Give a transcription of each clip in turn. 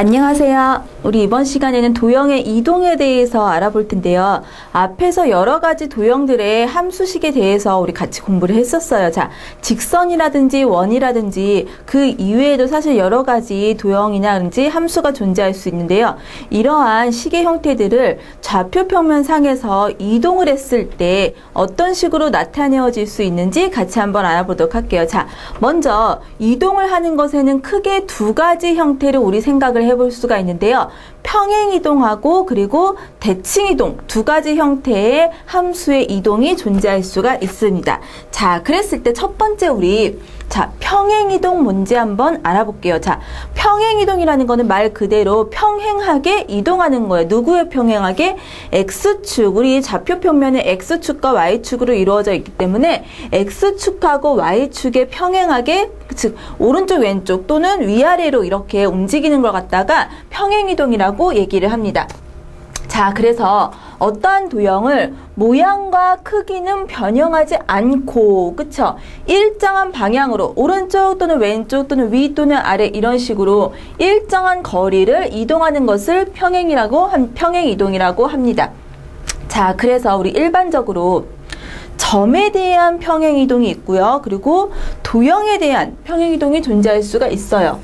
안녕하세요. 우리 이번 시간에는 도형의 이동에 대해서 알아볼 텐데요. 앞에서 여러 가지 도형들의 함수식에 대해서 우리 같이 공부를 했었어요. 자, 직선이라든지 원이라든지 그 이외에도 사실 여러 가지 도형이라든지 함수가 존재할 수 있는데요. 이러한 식의 형태들을 좌표 평면상에서 이동을 했을 때 어떤 식으로 나타내어질 수 있는지 같이 한번 알아보도록 할게요. 자, 먼저 이동을 하는 것에는 크게 두 가지 형태를 우리 생각을 해볼 수가 있는데요. 평행이동하고 그리고 대칭이동 두 가지 형태의 함수의 이동이 존재할 수가 있습니다. 자, 그랬을 때 첫 번째 우리 평행이동 뭔지 한번 알아볼게요. 자, 평행이동이라는 거는 말 그대로 평행하게 이동하는 거예요. 누구의 평행하게? X축, 우리 좌표 평면은 X축과 Y축으로 이루어져 있기 때문에 X축하고 Y축에 평행하게, 즉 오른쪽 왼쪽 또는 위아래로 이렇게 움직이는 걸 갖다가 평행이동이라고 얘기를 합니다. 자, 그래서 어떠한 도형을 모양과 크기는 변형하지 않고, 그쵸? 일정한 방향으로 오른쪽 또는 왼쪽 또는 위 또는 아래 이런 식으로 일정한 거리를 이동하는 것을 평행이동이라고 합니다. 자, 그래서 우리 일반적으로 점에 대한 평행이동이 있고요. 그리고 도형에 대한 평행이동이 존재할 수가 있어요.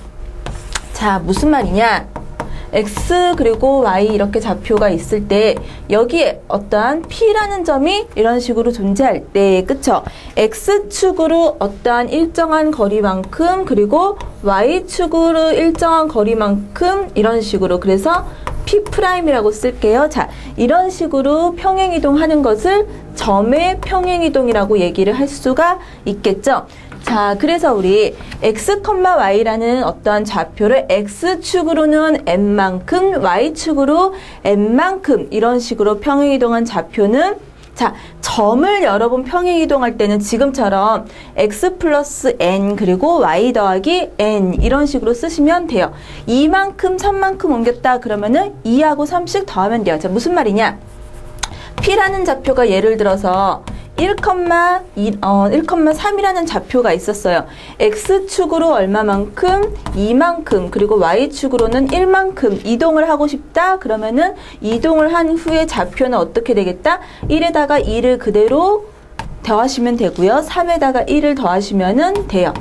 자, 무슨 말이냐? X 그리고 Y 이렇게 좌표가 있을 때 여기에 어떠한 P라는 점이 이런 식으로 존재할 때, 그쵸? X축으로 어떠한 일정한 거리만큼 그리고 Y축으로 일정한 거리만큼 이런 식으로, 그래서 P'이라고 쓸게요. 자, 이런 식으로 평행이동하는 것을 점의 평행이동이라고 얘기를 할 수가 있겠죠. 자, 그래서 우리 X, Y라는 어떠한 좌표를 X축으로는 N만큼, Y축으로 N만큼 이런 식으로 평행이동한 좌표는, 자, 점을 여러 번 평행이동할 때는 지금처럼 X 플러스 N 그리고 Y 더하기 N 이런 식으로 쓰시면 돼요. 2만큼, 3만큼 옮겼다 그러면은 2하고 3씩 더하면 돼요. 자, 무슨 말이냐? P라는 좌표가 예를 들어서 1,3이라는 좌표가 있었어요. X축으로 얼마만큼? 2만큼, 그리고 Y축으로는 1만큼 이동을 하고 싶다? 그러면은 이동을 한 후에 좌표는 어떻게 되겠다? 1에다가 2를 그대로 더하시면 되고요. 3에다가 1을 더하시면 돼요.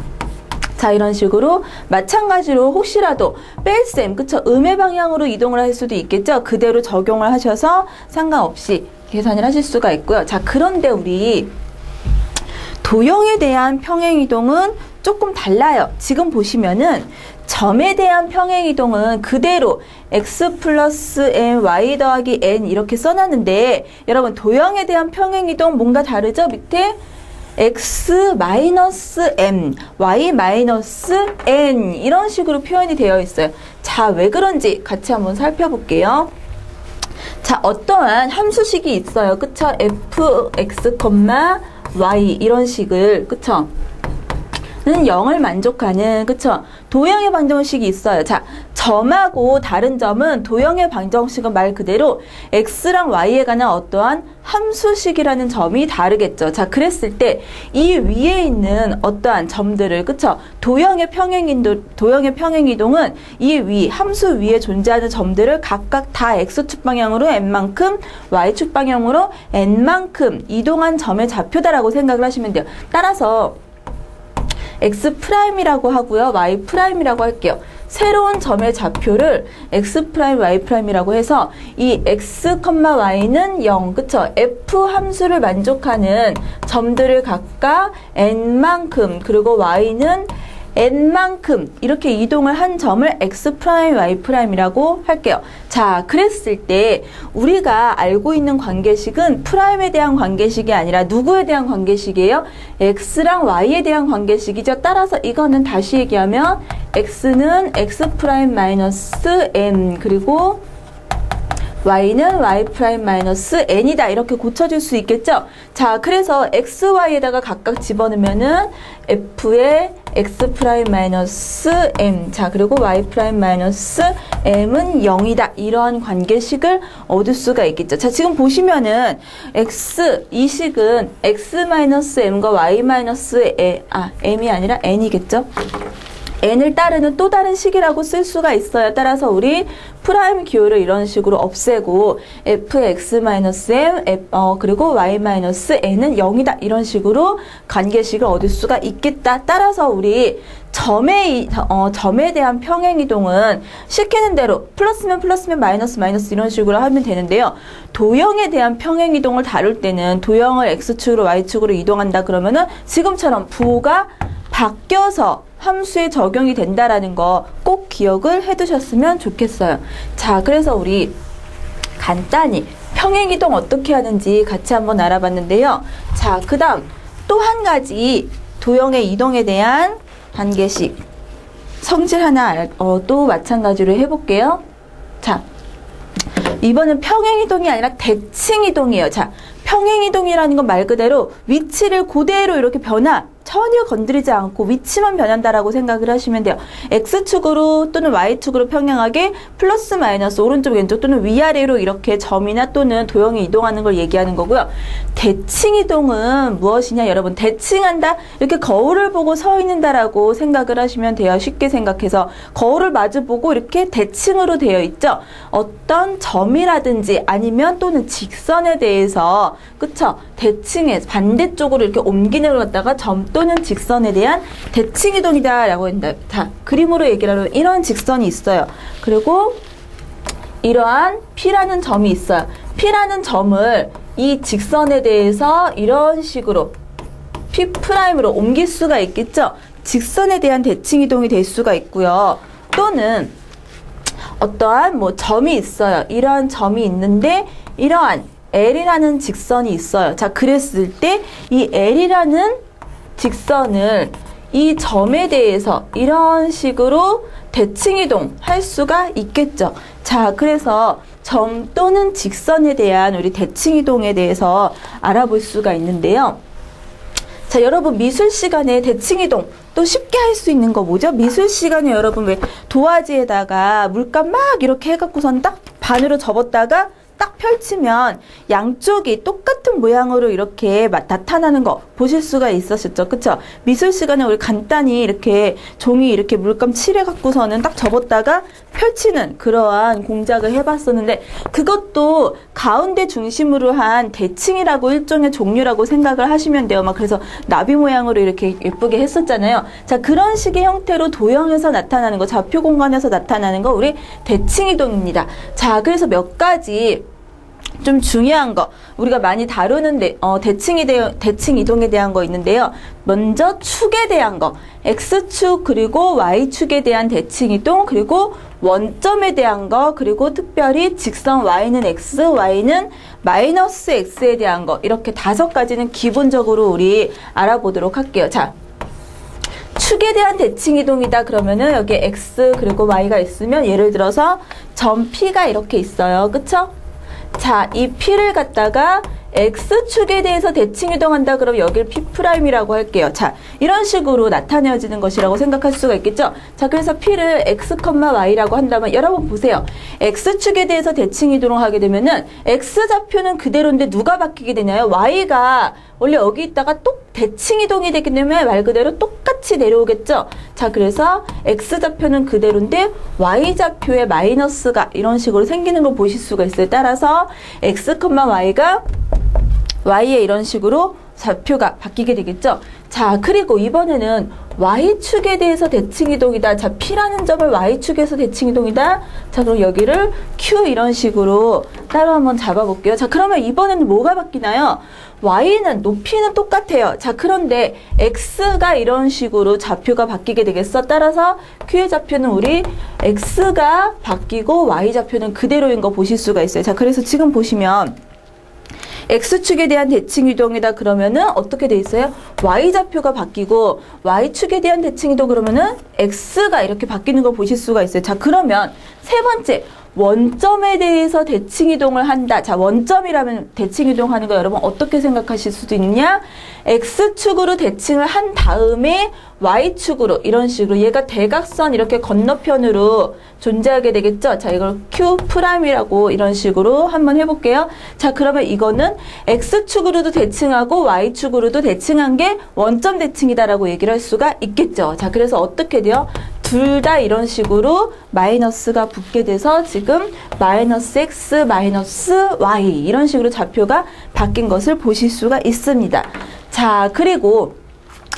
자, 이런 식으로 마찬가지로 혹시라도 뺄셈, 그쵸? 음의 방향으로 이동을 할 수도 있겠죠? 그대로 적용을 하셔서 상관없이 계산을 하실 수가 있고요. 자, 그런데 우리 도형에 대한 평행이동은 조금 달라요. 지금 보시면은 점에 대한 평행이동은 그대로 X 플러스 N, Y 더하기 N 이렇게 써놨는데, 여러분 도형에 대한 평행이동 뭔가 다르죠? 밑에 X 마이너스 M, Y 마이너스 N 이런 식으로 표현이 되어 있어요. 자, 왜 그런지 같이 한번 살펴볼게요. 자, 어떠한 함수식이 있어요. 그쵸? fx, y 이런 식을, 그쵸? 는 0을 만족하는, 그쵸? 도형의 방정식이 있어요. 자, 점하고 다른 점은 도형의 방정식은 말 그대로 x랑 y에 관한 어떠한 함수식이라는 점이 다르겠죠. 자, 그랬을 때 이 위에 있는 어떠한 점들을, 그쵸? 도형의 평행이동은 이 위, 함수 위에 존재하는 점들을 각각 다 x축 방향으로 n만큼, y축 방향으로 n만큼 이동한 점의 좌표다라고 생각을 하시면 돼요. 따라서 X'이라고 하고요. Y'이라고 할게요. 새로운 점의 좌표를 X', Y'이라고 해서 이 X, Y는 0, 그쵸? F 함수를 만족하는 점들을 각각 N만큼, 그리고 Y는 N만큼 이렇게 이동을 한 점을 X', Y'이라고 할게요. 자, 그랬을 때 우리가 알고 있는 관계식은 프라임에 대한 관계식이 아니라 누구에 대한 관계식이에요? X랑 Y에 대한 관계식이죠. 따라서 이거는 다시 얘기하면 X는 X' 마이너스 N 그리고 Y는 Y' 마이너스 N이다. 이렇게 고쳐줄 수 있겠죠? 자, 그래서 X, Y에다가 각각 집어넣으면은 F의 X' 마이너스 M. 자, 그리고 Y' 마이너스 M은 0이다. 이러한 관계식을 얻을 수가 있겠죠. 자, 지금 보시면은 이 식은 X 마이너스 M과 Y 마이너스 M이 아니라 N이겠죠? n을 따르는 또 다른 식이라고 쓸 수가 있어요. 따라서 우리 프라임 기호를 이런 식으로 없애고 fx-m, 그리고 y-n은 0이다. 이런 식으로 관계식을 얻을 수가 있겠다. 따라서 우리 점에 대한 평행이동은 시키는 대로 플러스면 플러스면 마이너스 이런 식으로 하면 되는데요. 도형에 대한 평행이동을 다룰 때는 도형을 x축으로 y축으로 이동한다 그러면은 지금처럼 부호가 바뀌어서 함수에 적용이 된다라는 거 꼭 기억을 해두셨으면 좋겠어요. 자, 그래서 우리 간단히 평행이동 어떻게 하는지 같이 한번 알아봤는데요. 자, 그 다음 또 한 가지 도형의 이동에 대한 관계식 성질 하나 또 마찬가지로 해볼게요. 자, 이번엔 평행이동이 아니라 대칭이동이에요. 자, 평행이동이라는 건 말 그대로 위치를 그대로 이렇게 전혀 건드리지 않고 위치만 변한다라고 생각을 하시면 돼요. X축으로 또는 Y축으로 평행하게 플러스 마이너스 오른쪽 왼쪽 또는 위아래로 이렇게 점이나 또는 도형이 이동하는 걸 얘기하는 거고요. 대칭이동은 무엇이냐 여러분, 대칭한다 이렇게 거울을 보고 서 있는다라고 생각을 하시면 돼요. 쉽게 생각해서 거울을 마주보고 이렇게 대칭으로 되어 있죠. 어떤 점이라든지 아니면 또는 직선에 대해서 그쵸? 대칭에 반대쪽으로 이렇게 옮기는 걸 갖다가 점 또는 직선에 대한 대칭이동이다 라고 한다. 자, 그림으로 얘기를 하면 이런 직선이 있어요. 그리고 이러한 P라는 점이 있어요. P라는 점을 이 직선에 대해서 이런 식으로 P'으로 옮길 수가 있겠죠. 직선에 대한 대칭이동이 될 수가 있고요. 또는 어떠한 점이 있어요. 이러한 점이 있는데 이러한 L이라는 직선이 있어요. 자, 그랬을 때 이 L이라는 직선을 이 점에 대해서 이런 식으로 대칭이동 할 수가 있겠죠. 자, 그래서 점 또는 직선에 대한 우리 대칭이동에 대해서 알아볼 수가 있는데요. 자, 여러분 미술 시간에 대칭이동 또 쉽게 할 수 있는 거 뭐죠? 미술 시간에 여러분 왜 도화지에다가 물감 막 이렇게 해갖고선 딱 반으로 접었다가 딱 펼치면 양쪽이 똑같은 모양으로 이렇게 나타나는 거 보실 수가 있었죠. 그쵸? 미술 시간에 우리 간단히 이렇게 종이 이렇게 물감 칠해 갖고서는 딱 접었다가 펼치는 그러한 공작을 해봤었는데 그것도 가운데 중심으로 한 대칭이라고 일종의 종류라고 생각을 하시면 돼요. 막 그래서 나비 모양으로 이렇게 예쁘게 했었잖아요. 자, 그런 식의 형태로 도형에서 나타나는 거, 좌표 공간에서 나타나는 거 우리 대칭이동입니다. 자, 그래서 몇 가지 좀 중요한 거 우리가 많이 다루는 대칭 이동에 대한 거 있는데요. 먼저 축에 대한 거 X축 그리고 Y축에 대한 대칭 이동 그리고 원점에 대한 거 그리고 특별히 직선 Y는 X, Y는 마이너스 X에 대한 거 이렇게 5가지는 기본적으로 우리 알아보도록 할게요. 자, 축에 대한 대칭 이동이다 그러면은 여기 X 그리고 Y가 있으면 예를 들어서 점 P가 이렇게 있어요. 그쵸? 자, 이 P를 갖다가 X축에 대해서 대칭 이동한다 그러면 여기를 P'이라고 할게요. 자, 이런 식으로 나타내어지는 것이라고 생각할 수가 있겠죠. 자, 그래서 P를 X, Y라고 한다면 여러분 보세요. X축에 대해서 대칭 이동을 하게 되면은 X좌표는 그대로인데 누가 바뀌게 되나요? Y가 원래 여기 있다가 또 대칭 이동이 되기 때문에 말 그대로 똑같이 내려오겠죠. 자, 그래서 X좌표는 그대로인데 Y좌표에 마이너스가 이런 식으로 생기는 걸 보실 수가 있어요. 따라서 X, Y가 Y에 이런 식으로 좌표가 바뀌게 되겠죠. 자, 그리고 이번에는 Y축에 대해서 대칭이동이다. 자, P라는 점을 Y축에서 대칭이동이다. 자, 그럼 여기를 Q 이런 식으로 따로 한번 잡아볼게요. 자, 그러면 이번에는 뭐가 바뀌나요? Y는 높이는 똑같아요. 자, 그런데 X가 이런 식으로 좌표가 바뀌게 되겠어. 따라서 Q의 좌표는 우리 X가 바뀌고 Y 좌표는 그대로인 거 보실 수가 있어요. 자, 그래서 지금 보시면 X축에 대한 대칭이동이다 그러면은 어떻게 돼 있어요? Y좌표가 바뀌고 Y축에 대한 대칭이동 그러면은 X가 이렇게 바뀌는 걸 보실 수가 있어요. 자, 그러면 세 번째 원점에 대해서 대칭이동을 한다. 자, 원점이라면 대칭이동하는 거 여러분 어떻게 생각하실 수도 있냐? X축으로 대칭을 한 다음에 Y축으로 이런 식으로 얘가 대각선 이렇게 건너편으로 존재하게 되겠죠. 자, 이걸 Q'이라고 이런 식으로 한번 해볼게요. 자, 그러면 이거는 X축으로도 대칭하고 Y축으로도 대칭한 게 원점 대칭이다라고 얘기를 할 수가 있겠죠. 자, 그래서 어떻게 돼요? 둘 다 이런 식으로 마이너스가 붙게 돼서 지금 마이너스 x 마이너스 y 이런 식으로 좌표가 바뀐 것을 보실 수가 있습니다. 자, 그리고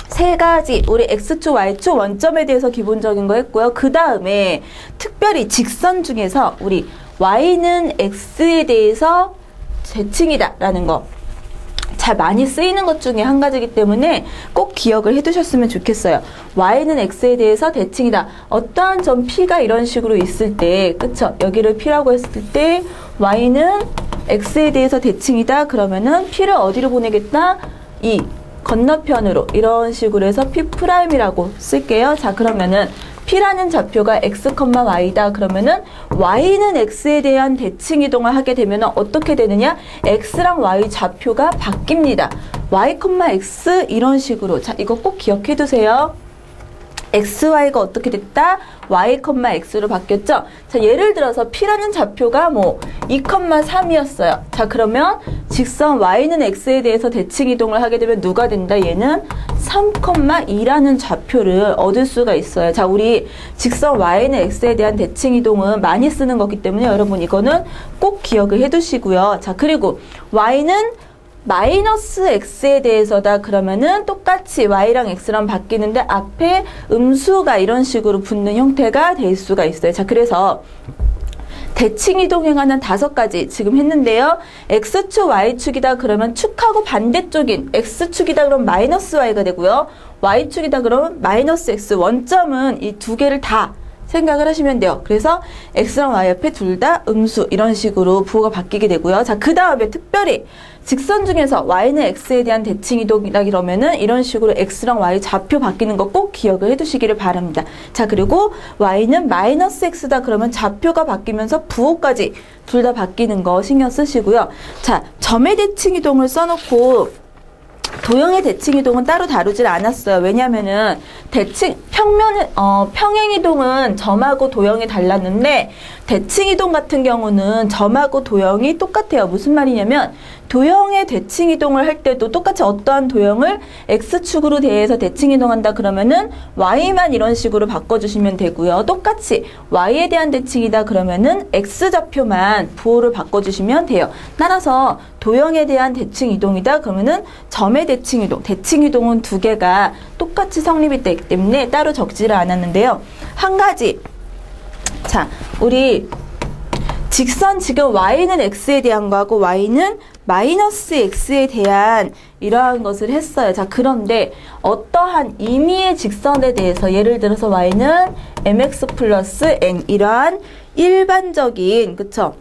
세 가지 우리 x축, y축 원점에 대해서 기본적인 거 했고요. 그 다음에 특별히 직선 중에서 우리 y는 x에 대해서 대칭이다 라는 거 잘 많이 쓰이는 것 중에 한 가지이기 때문에 꼭 기억을 해두셨으면 좋겠어요. y는 x에 대해서 대칭이다. 어떠한 점 p가 이런 식으로 있을 때, 그쵸? 여기를 p라고 했을 때 y는 x에 대해서 대칭이다. 그러면은 p를 어디로 보내겠다? 이 건너편으로 이런 식으로 해서 p'이라고 쓸게요. 자, 그러면은 p라는 좌표가 x, y다. 그러면은 y는 x에 대한 대칭 이동을 하게 되면 어떻게 되느냐? x랑 y 좌표가 바뀝니다. y, x 이런 식으로. 자, 이거 꼭 기억해 두세요. xy가 어떻게 됐다? y, x로 바뀌었죠? 자, 예를 들어서 p라는 좌표가 뭐 2,3이었어요. 자, 그러면 직선 y는 x에 대해서 대칭 이동을 하게 되면 누가 된다? 얘는 3,2라는 좌표를 얻을 수가 있어요. 자, 우리 직선 y는 x에 대한 대칭 이동은 많이 쓰는 거기 때문에 여러분 이거는 꼭 기억을 해 두시고요. 자, 그리고 y는 마이너스 x에 대해서다 그러면은 똑같이 y랑 x랑 바뀌는데 앞에 음수가 이런 식으로 붙는 형태가 될 수가 있어요. 자, 그래서 대칭 이동 행하는 5가지 지금 했는데요. x축, y축이다 그러면 축하고 반대쪽인 x축이다 그러면 마이너스 y가 되고요. y축이다 그러면 마이너스 x. 원점은 이 두 개를 다 생각을 하시면 돼요. 그래서 x랑 y 옆에 둘 다 음수 이런 식으로 부호가 바뀌게 되고요. 자, 그 다음에 특별히 직선 중에서 y는 x에 대한 대칭 이동이라 그러면은 이런 식으로 x랑 y 좌표 바뀌는 거 꼭 기억을 해두시기를 바랍니다. 자, 그리고 y는 마이너스 x다 그러면 좌표가 바뀌면서 부호까지 둘 다 바뀌는 거 신경 쓰시고요. 자, 점의 대칭 이동을 써놓고 도형의 대칭 이동은 따로 다루질 않았어요. 왜냐면은 평행 이동은 점하고 도형이 달랐는데 대칭 이동 같은 경우는 점하고 도형이 똑같아요. 무슨 말이냐면 도형의 대칭 이동을 할 때도 똑같이 어떠한 도형을 x축으로 대해서 대칭 이동한다 그러면은 y만 이런 식으로 바꿔주시면 되고요. 똑같이 y에 대한 대칭이다 그러면은 x좌표만 부호를 바꿔주시면 돼요. 따라서 도형에 대한 대칭 이동이다 그러면은 점의 대칭 이동, 대칭 이동은 두 개가 똑같이 성립이 되기 때문에 따로 적지를 않았는데요. 한 가지, 자, 우리 직선 지금 y는 x에 대한 거하고 y는 마이너스 x에 대한 이러한 것을 했어요. 자, 그런데 어떠한 임의의 직선에 대해서 예를 들어서 y는 mx 플러스 n 이러한 일반적인, 그쵸?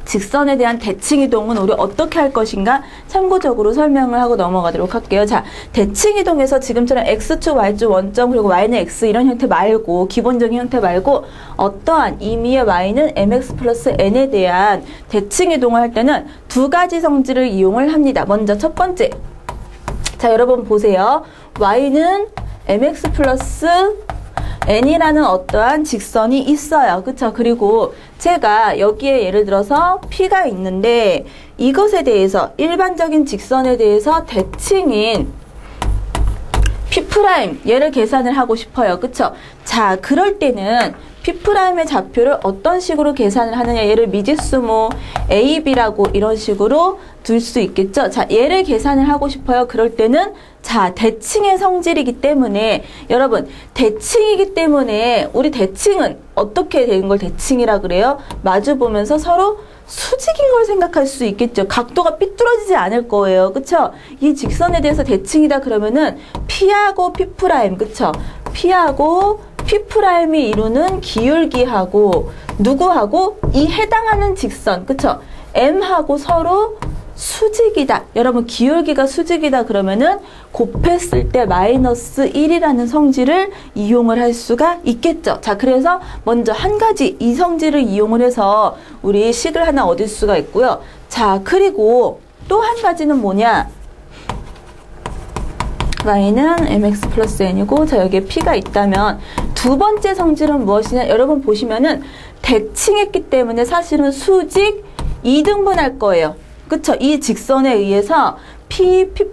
직선에 대한 대칭 이동은 우리 어떻게 할 것인가 참고적으로 설명을 하고 넘어가도록 할게요. 자, 대칭 이동에서 지금처럼 x축, y축 원점 그리고 y는 x 이런 형태 말고 기본적인 형태 말고 어떠한 임의의 y는 mx 플러스 n에 대한 대칭 이동을 할 때는 두 가지 성질을 이용을 합니다. 먼저 첫 번째, 자, 여러분 보세요. y는 mx 플러스 n이라는 어떠한 직선이 있어요. 그쵸? 그리고 제가 여기에 예를 들어서 p가 있는데 이것에 대해서 일반적인 직선에 대해서 대칭인 p' 얘를 계산을 하고 싶어요. 그쵸? 자, 그럴 때는 P'의 좌표를 어떤 식으로 계산을 하느냐. 얘를 미지수모 A, B라고 이런 식으로 둘 수 있겠죠. 자, 얘를 계산을 하고 싶어요. 그럴 때는 자, 대칭의 성질이기 때문에 여러분 대칭이기 때문에 우리 대칭은 어떻게 되는 걸 대칭이라 그래요? 마주 보면서 서로 수직인 걸 생각할 수 있겠죠. 각도가 삐뚤어지지 않을 거예요. 그쵸? 이 직선에 대해서 대칭이다 그러면은 P하고 P', 그쵸? P하고 P'이 이루는 기울기하고 누구하고 이 해당하는 직선, 그쵸? M하고 서로 수직이다. 여러분 기울기가 수직이다 그러면은 곱했을 때 마이너스 1이라는 성질을 이용을 할 수가 있겠죠. 자, 그래서 먼저 한 가지 이 성질을 이용을 해서 우리 식을 하나 얻을 수가 있고요. 자, 그리고 또 한 가지는 뭐냐? y는 mx 플러스 n이고 자, 여기에 p가 있다면 두 번째 성질은 무엇이냐? 여러분 보시면은 대칭했기 때문에 사실은 수직 2등분 할 거예요. 그쵸? 이 직선에 의해서 P, P'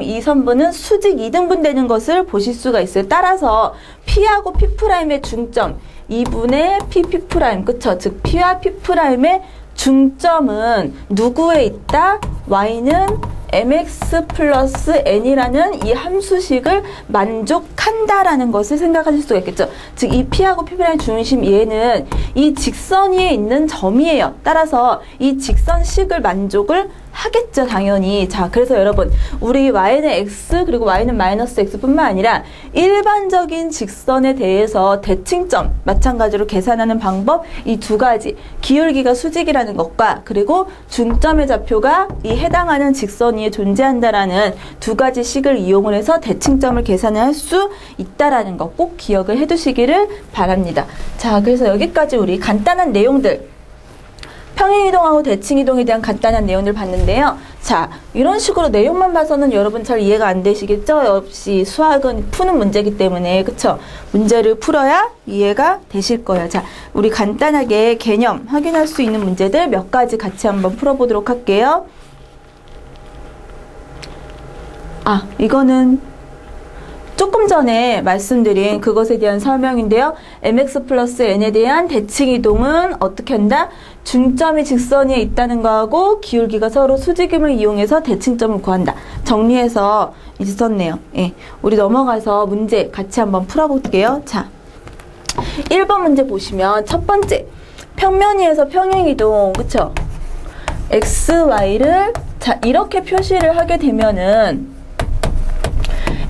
이 선분은 수직 이등분되는 것을 보실 수가 있어요. 따라서 P하고 P'의 중점 2분의 P, P', 그쵸? 즉 P와 P'의 중점은 누구에 있다? Y는 mx 플러스 n이라는 이 함수식을 만족한다라는 것을 생각하실 수가 있겠죠. 즉 이 P하고 P'의 중심 얘는 이 직선 위에 있는 점이에요. 따라서 이 직선식을 만족을 하겠죠, 당연히. 자, 그래서 여러분, 우리 y는 x 그리고 y는 마이너스 x뿐만 아니라 일반적인 직선에 대해서 대칭점 마찬가지로 계산하는 방법 이 두 가지, 기울기가 수직이라는 것과 그리고 중점의 좌표가 이 해당하는 직선 위에 존재한다라는 두 가지 식을 이용을 해서 대칭점을 계산할 수 있다라는 거 꼭 기억을 해두시기를 바랍니다. 자, 그래서 여기까지 우리 간단한 내용들, 평행이동하고 대칭이동에 대한 간단한 내용들 봤는데요. 자, 이런 식으로 내용만 봐서는 여러분 잘 이해가 안 되시겠죠? 역시 수학은 푸는 문제이기 때문에, 그쵸? 문제를 풀어야 이해가 되실 거예요. 자, 우리 간단하게 개념 확인할 수 있는 문제들 몇 가지 같이 한번 풀어보도록 할게요. 아, 이거는 조금 전에 말씀드린 그것에 대한 설명인데요. mx 플러스 n에 대한 대칭이동은 어떻게 한다? 중점이 직선 위에 있다는 거하고 기울기가 서로 수직임을 이용해서 대칭점을 구한다. 정리해서 이제 썼네요. 예, 우리 넘어가서 문제 같이 한번 풀어볼게요. 자, 1번 문제 보시면 첫 번째, 평면 위에서 평행이동, 그쵸? x, y를 자 이렇게 표시를 하게 되면은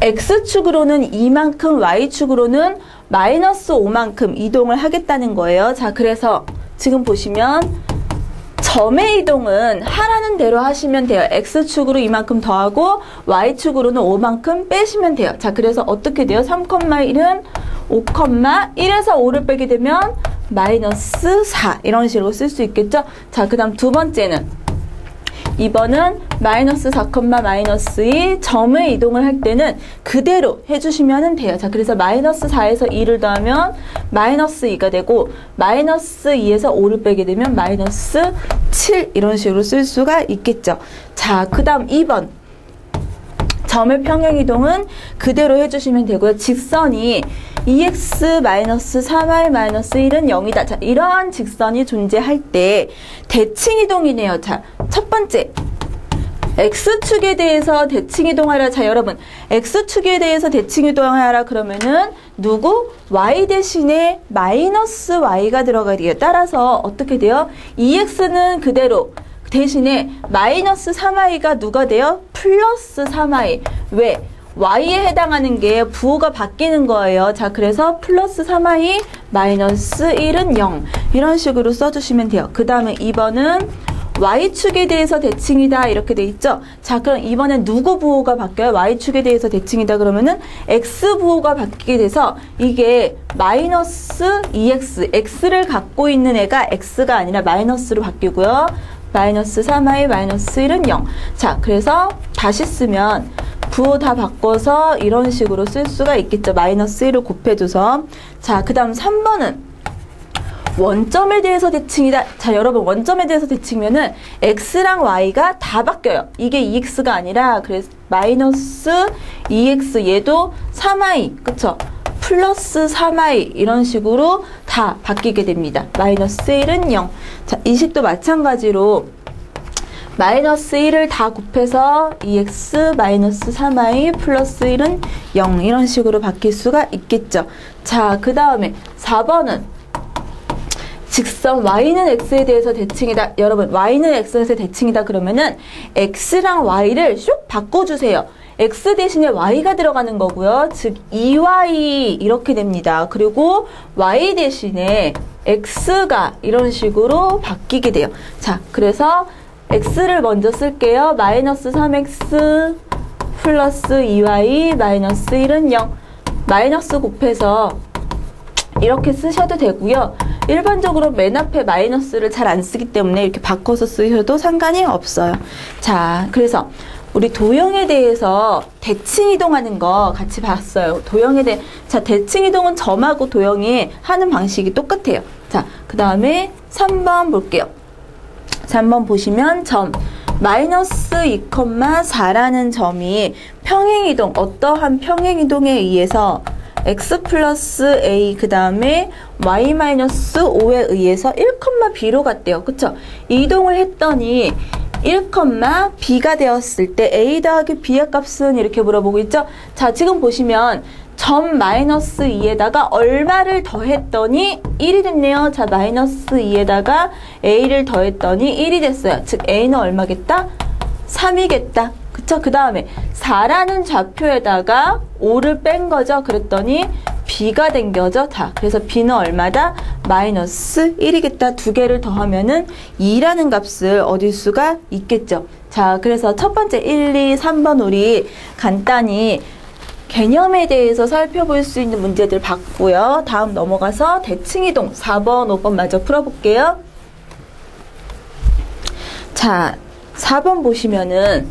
x축으로는 2만큼, y축으로는 마이너스 5만큼 이동을 하겠다는 거예요. 자, 그래서 지금 보시면 점의 이동은 하라는 대로 하시면 돼요. x축으로 이만큼 더하고 y축으로는 5만큼 빼시면 돼요. 자, 그래서 어떻게 돼요? 3,1은 5,1에서 5를 빼게 되면 마이너스 4 이런 식으로 쓸 수 있겠죠? 자, 그 다음 두 번째는 2번은 마이너스 4, 마이너스 2 점의 이동을 할 때는 그대로 해주시면 돼요. 자, 그래서 마이너스 4에서 2를 더하면 마이너스 2가 되고 마이너스 2에서 5를 빼게 되면 마이너스 7 이런 식으로 쓸 수가 있겠죠. 자, 그 다음 2번 점의 평행이동은 그대로 해주시면 되고요. 직선이 2x-3y-1은 0이다. 자, 이러한 직선이 존재할 때 대칭이동이네요. 자, 첫 번째 x축에 대해서 대칭이동하라. 자, 여러분 x축에 대해서 대칭이동하라 그러면은 누구? y 대신에 마이너스 y가 들어가야 돼요. 따라서 어떻게 돼요? 2x는 그대로 대신에 마이너스 3y가 누가 돼요? 플러스 3y. 왜? y에 해당하는 게 부호가 바뀌는 거예요. 자, 그래서 플러스 3y 마이너스 1은 0 이런 식으로 써주시면 돼요. 그 다음에 2번은 y축에 대해서 대칭이다 이렇게 돼 있죠. 자, 그럼 이번엔 누구 부호가 바뀌어요? y축에 대해서 대칭이다 그러면은 x 부호가 바뀌게 돼서 이게 마이너스 2x x를 갖고 있는 애가 x가 아니라 마이너스로 바뀌고요. 마이너스 3y 마이너스 1은 0. 자, 그래서 다시 쓰면 부호 다 바꿔서 이런 식으로 쓸 수가 있겠죠. 마이너스 1을 곱해줘서. 자, 그 다음 3번은 원점에 대해서 대칭이다. 자, 여러분 원점에 대해서 대칭이면은 x랑 y가 다 바뀌어요. 이게 2x가 아니라 그래서 마이너스 2x 얘도 3y 그쵸? 플러스 3y 이런 식으로 다 바뀌게 됩니다. 마이너스 1은 0. 자, 이 식도 마찬가지로 마이너스 1을 다 곱해서 2x 마이너스 3y 플러스 1은 0 이런 식으로 바뀔 수가 있겠죠. 자, 그 다음에 4번은 직선 y는 x에 대해서 대칭이다. 여러분 y는 x에서 대칭이다 그러면은 x랑 y를 슉 바꿔주세요. x 대신에 y가 들어가는 거고요. 즉 2y 이렇게 됩니다. 그리고 y 대신에 x가 이런 식으로 바뀌게 돼요. 자, 그래서 x를 먼저 쓸게요. 마이너스 3x 플러스 2y 마이너스 1은 0 마이너스 곱해서 이렇게 쓰셔도 되고요. 일반적으로 맨 앞에 마이너스를 잘 안 쓰기 때문에 이렇게 바꿔서 쓰셔도 상관이 없어요. 자, 그래서 우리 도형에 대해서 대칭 이동하는 거 같이 봤어요. 도형에 대해 자, 대칭 이동은 점하고 도형이 하는 방식이 똑같아요. 자, 그 다음에 3번 볼게요. 3번 보시면 점 마이너스 2,4라는 점이 평행이동, 어떠한 평행이동에 의해서 x 플러스 a 그 다음에 y 마이너스 5에 의해서 1,b로 갔대요. 그쵸? 이동을 했더니 1,b가 되었을 때 a 더하기 b의 값은 이렇게 물어보고 있죠? 자, 지금 보시면 점 마이너스 2에다가 얼마를 더했더니 1이 됐네요. 자, 마이너스 2에다가 a를 더했더니 1이 됐어요. 즉 a는 얼마겠다? 3이겠다. 그쵸? 그 다음에 4라는 좌표에다가 5를 뺀 거죠. 그랬더니 b가 된 거죠. 다. 그래서 b는 얼마다? 마이너스 1이겠다. 두 개를 더하면은 2라는 값을 얻을 수가 있겠죠. 자, 그래서 첫 번째 1, 2, 3번 우리 간단히 개념에 대해서 살펴볼 수 있는 문제들 봤고요. 다음 넘어가서 대칭이동 4번, 5번 마저 풀어볼게요. 자, 4번 보시면은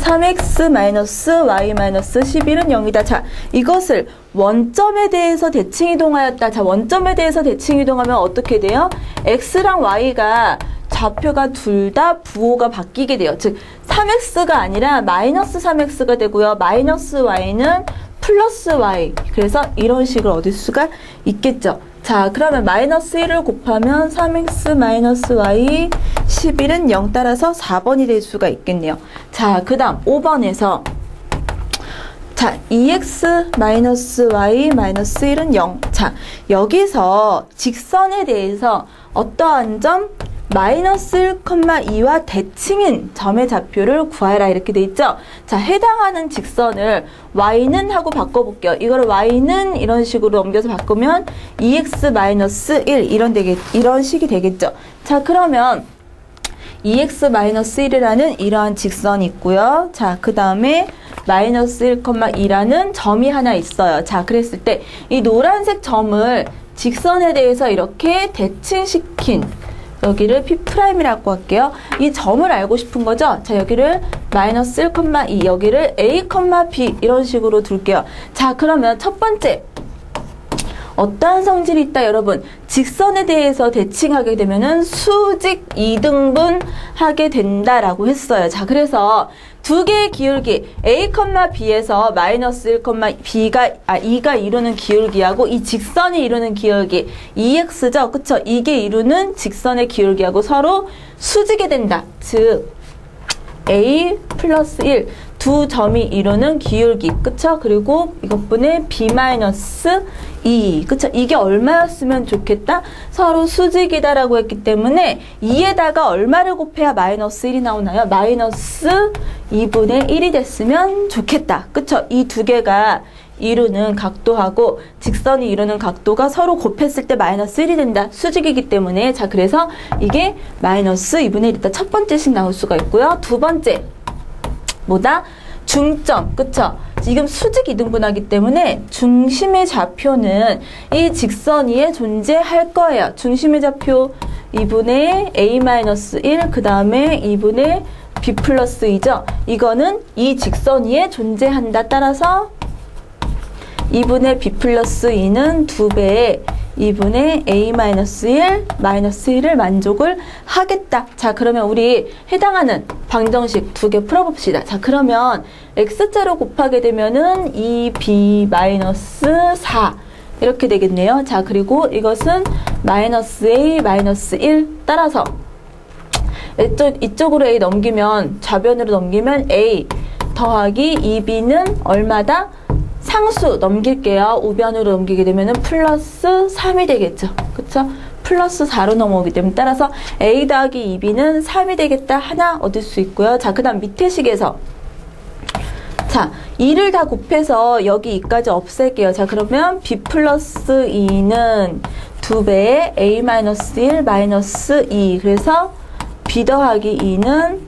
3x-y-11은 0이다. 자, 이것을 원점에 대해서 대칭이동하였다. 자, 원점에 대해서 대칭이동하면 어떻게 돼요? x랑 y가 좌표가 둘 다 부호가 바뀌게 돼요. 즉 3x가 아니라 마이너스 3x가 되고요. 마이너스 y는 플러스 y. 그래서 이런 식을 얻을 수가 있겠죠. 자, 그러면 마이너스 1을 곱하면 3x 마이너스 y 11은 0 따라서 4번이 될 수가 있겠네요. 자, 그 다음 5번에서 자, 2x 마이너스 y 마이너스 1은 0. 자, 여기서 직선에 대해서 어떠한 점? 마이너스 1,2와 대칭인 점의 좌표를 구하라 이렇게 돼 있죠. 자, 해당하는 직선을 y는 하고 바꿔볼게요. 이거를 y는 이런 식으로 넘겨서 바꾸면 2x 마이너스 1 이런 식이 되겠죠. 자, 그러면 2x 마이너스 1이라는 이러한 직선이 있고요. 자, 그 다음에 마이너스 1,2라는 점이 하나 있어요. 자, 그랬을 때 이 노란색 점을 직선에 대해서 이렇게 대칭시킨 여기를 P'이라고 할게요. 이 점을 알고 싶은 거죠? 자, 여기를 마이너스 1,2, 여기를 A, B 이런 식으로 둘게요. 자, 그러면 첫 번째 어떠한 성질이 있다, 여러분? 직선에 대해서 대칭하게 되면은 수직 2등분 하게 된다라고 했어요. 자, 그래서 두 개의 기울기 A, B에서 마이너스 2가 이루는 기울기하고 이 직선이 이루는 기울기 2x죠. 그쵸? 이게 이루는 직선의 기울기하고 서로 수직이 된다. 즉 A 플러스 1 두 점이 이루는 기울기. 그쵸? 그리고 이것분의 B 마이너스 2. 그쵸? 이게 얼마였으면 좋겠다? 서로 수직이다라고 했기 때문에 2에다가 얼마를 곱해야 마이너스 1이 나오나요? 마이너스 2분의 1이 됐으면 좋겠다. 그쵸? 이 두 개가 이루는 각도하고 직선이 이루는 각도가 서로 곱했을 때 마이너스 1이 된다. 수직이기 때문에. 자, 그래서 이게 마이너스 2분의 1이다. 첫 번째씩 나올 수가 있고요. 두 번째. 뭐다? 중점. 그쵸? 지금 수직 2등분하기 때문에 중심의 좌표는 이 직선 위에 존재할 거예요. 중심의 좌표 2분의 A-1, 그 다음에 2분의 B 플러스 2죠. 이거는 이 직선 위에 존재한다. 따라서 2분의 B 플러스 2는 2배의 2분의 A-1, 마이너스 1을 만족을 하겠다. 자, 그러면 우리 해당하는 방정식 두 개 풀어봅시다. 자, 그러면 X자로 곱하게 되면은 2B 마이너스 4 이렇게 되겠네요. 자, 그리고 이것은 마이너스 A 마이너스 1 따라서 이쪽으로 A 넘기면 좌변으로 넘기면 A 더하기 2B는 얼마다? 상수 넘길게요. 우변으로 넘기게 되면 플러스 3이 되겠죠. 그쵸? 플러스 4로 넘어오기 때문에 따라서 A 더하기 2B는 3이 되겠다. 하나 얻을 수 있고요. 자, 그 다음 밑에 식에서 자, 2를 다 곱해서 여기 2까지 없앨게요. 자, 그러면 B 플러스 2는 2배의 A 마이너스 1 마이너스 2. 그래서 B 더하기 2는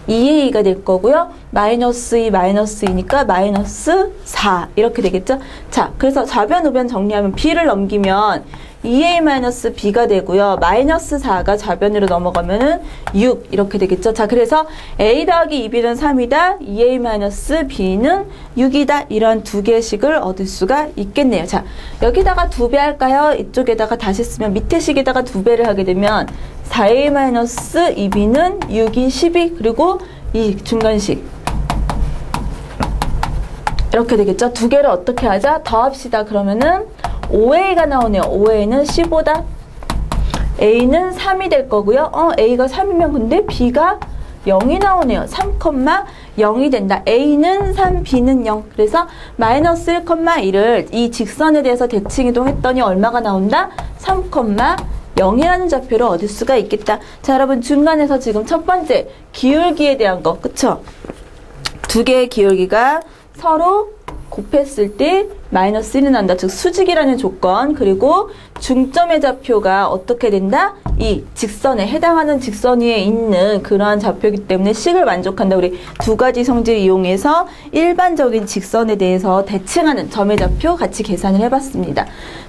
2의 2가 될 거고요. 마이너스 2, 마이너스 2니까 마이너스 4 이렇게 되겠죠? 자, 그래서 좌변, 우변 정리하면 b를 넘기면 2a-b가 되고요. 마이너스 4가 좌변으로 넘어가면은 6 이렇게 되겠죠. 자, 그래서 a 더하기 2b는 3이다. 2a-b는 6이다. 이런 두 개의 식을 얻을 수가 있겠네요. 자, 여기다가 2배 할까요? 이쪽에다가 다시 쓰면 밑에 식에다가 2배를 하게 되면 4a-2b는 6이 12 그리고 이 중간식 이렇게 되겠죠. 두 개를 어떻게 하자? 더합시다. 그러면은 5a가 나오네요. 5a는 15다. a는 3이 될 거고요. a가 3이면 근데 b가 0이 나오네요. 3,0이 된다. a는 3, b는 0. 그래서 마이너스 1,1을 이 직선에 대해서 대칭 이동했더니 얼마가 나온다? 3,0이라는 좌표를 얻을 수가 있겠다. 자, 여러분 중간에서 지금 첫 번째 기울기에 대한 거, 그쵸? 두 개의 기울기가 서로 곱했을 때 마이너스 1이 난다. 즉 수직이라는 조건. 그리고 중점의 좌표가 어떻게 된다? 이 직선에 해당하는 직선 위에 있는 그러한 좌표이기 때문에 식을 만족한다. 우리 두 가지 성질을 이용해서 일반적인 직선에 대해서 대칭하는 점의 좌표 같이 계산을 해봤습니다.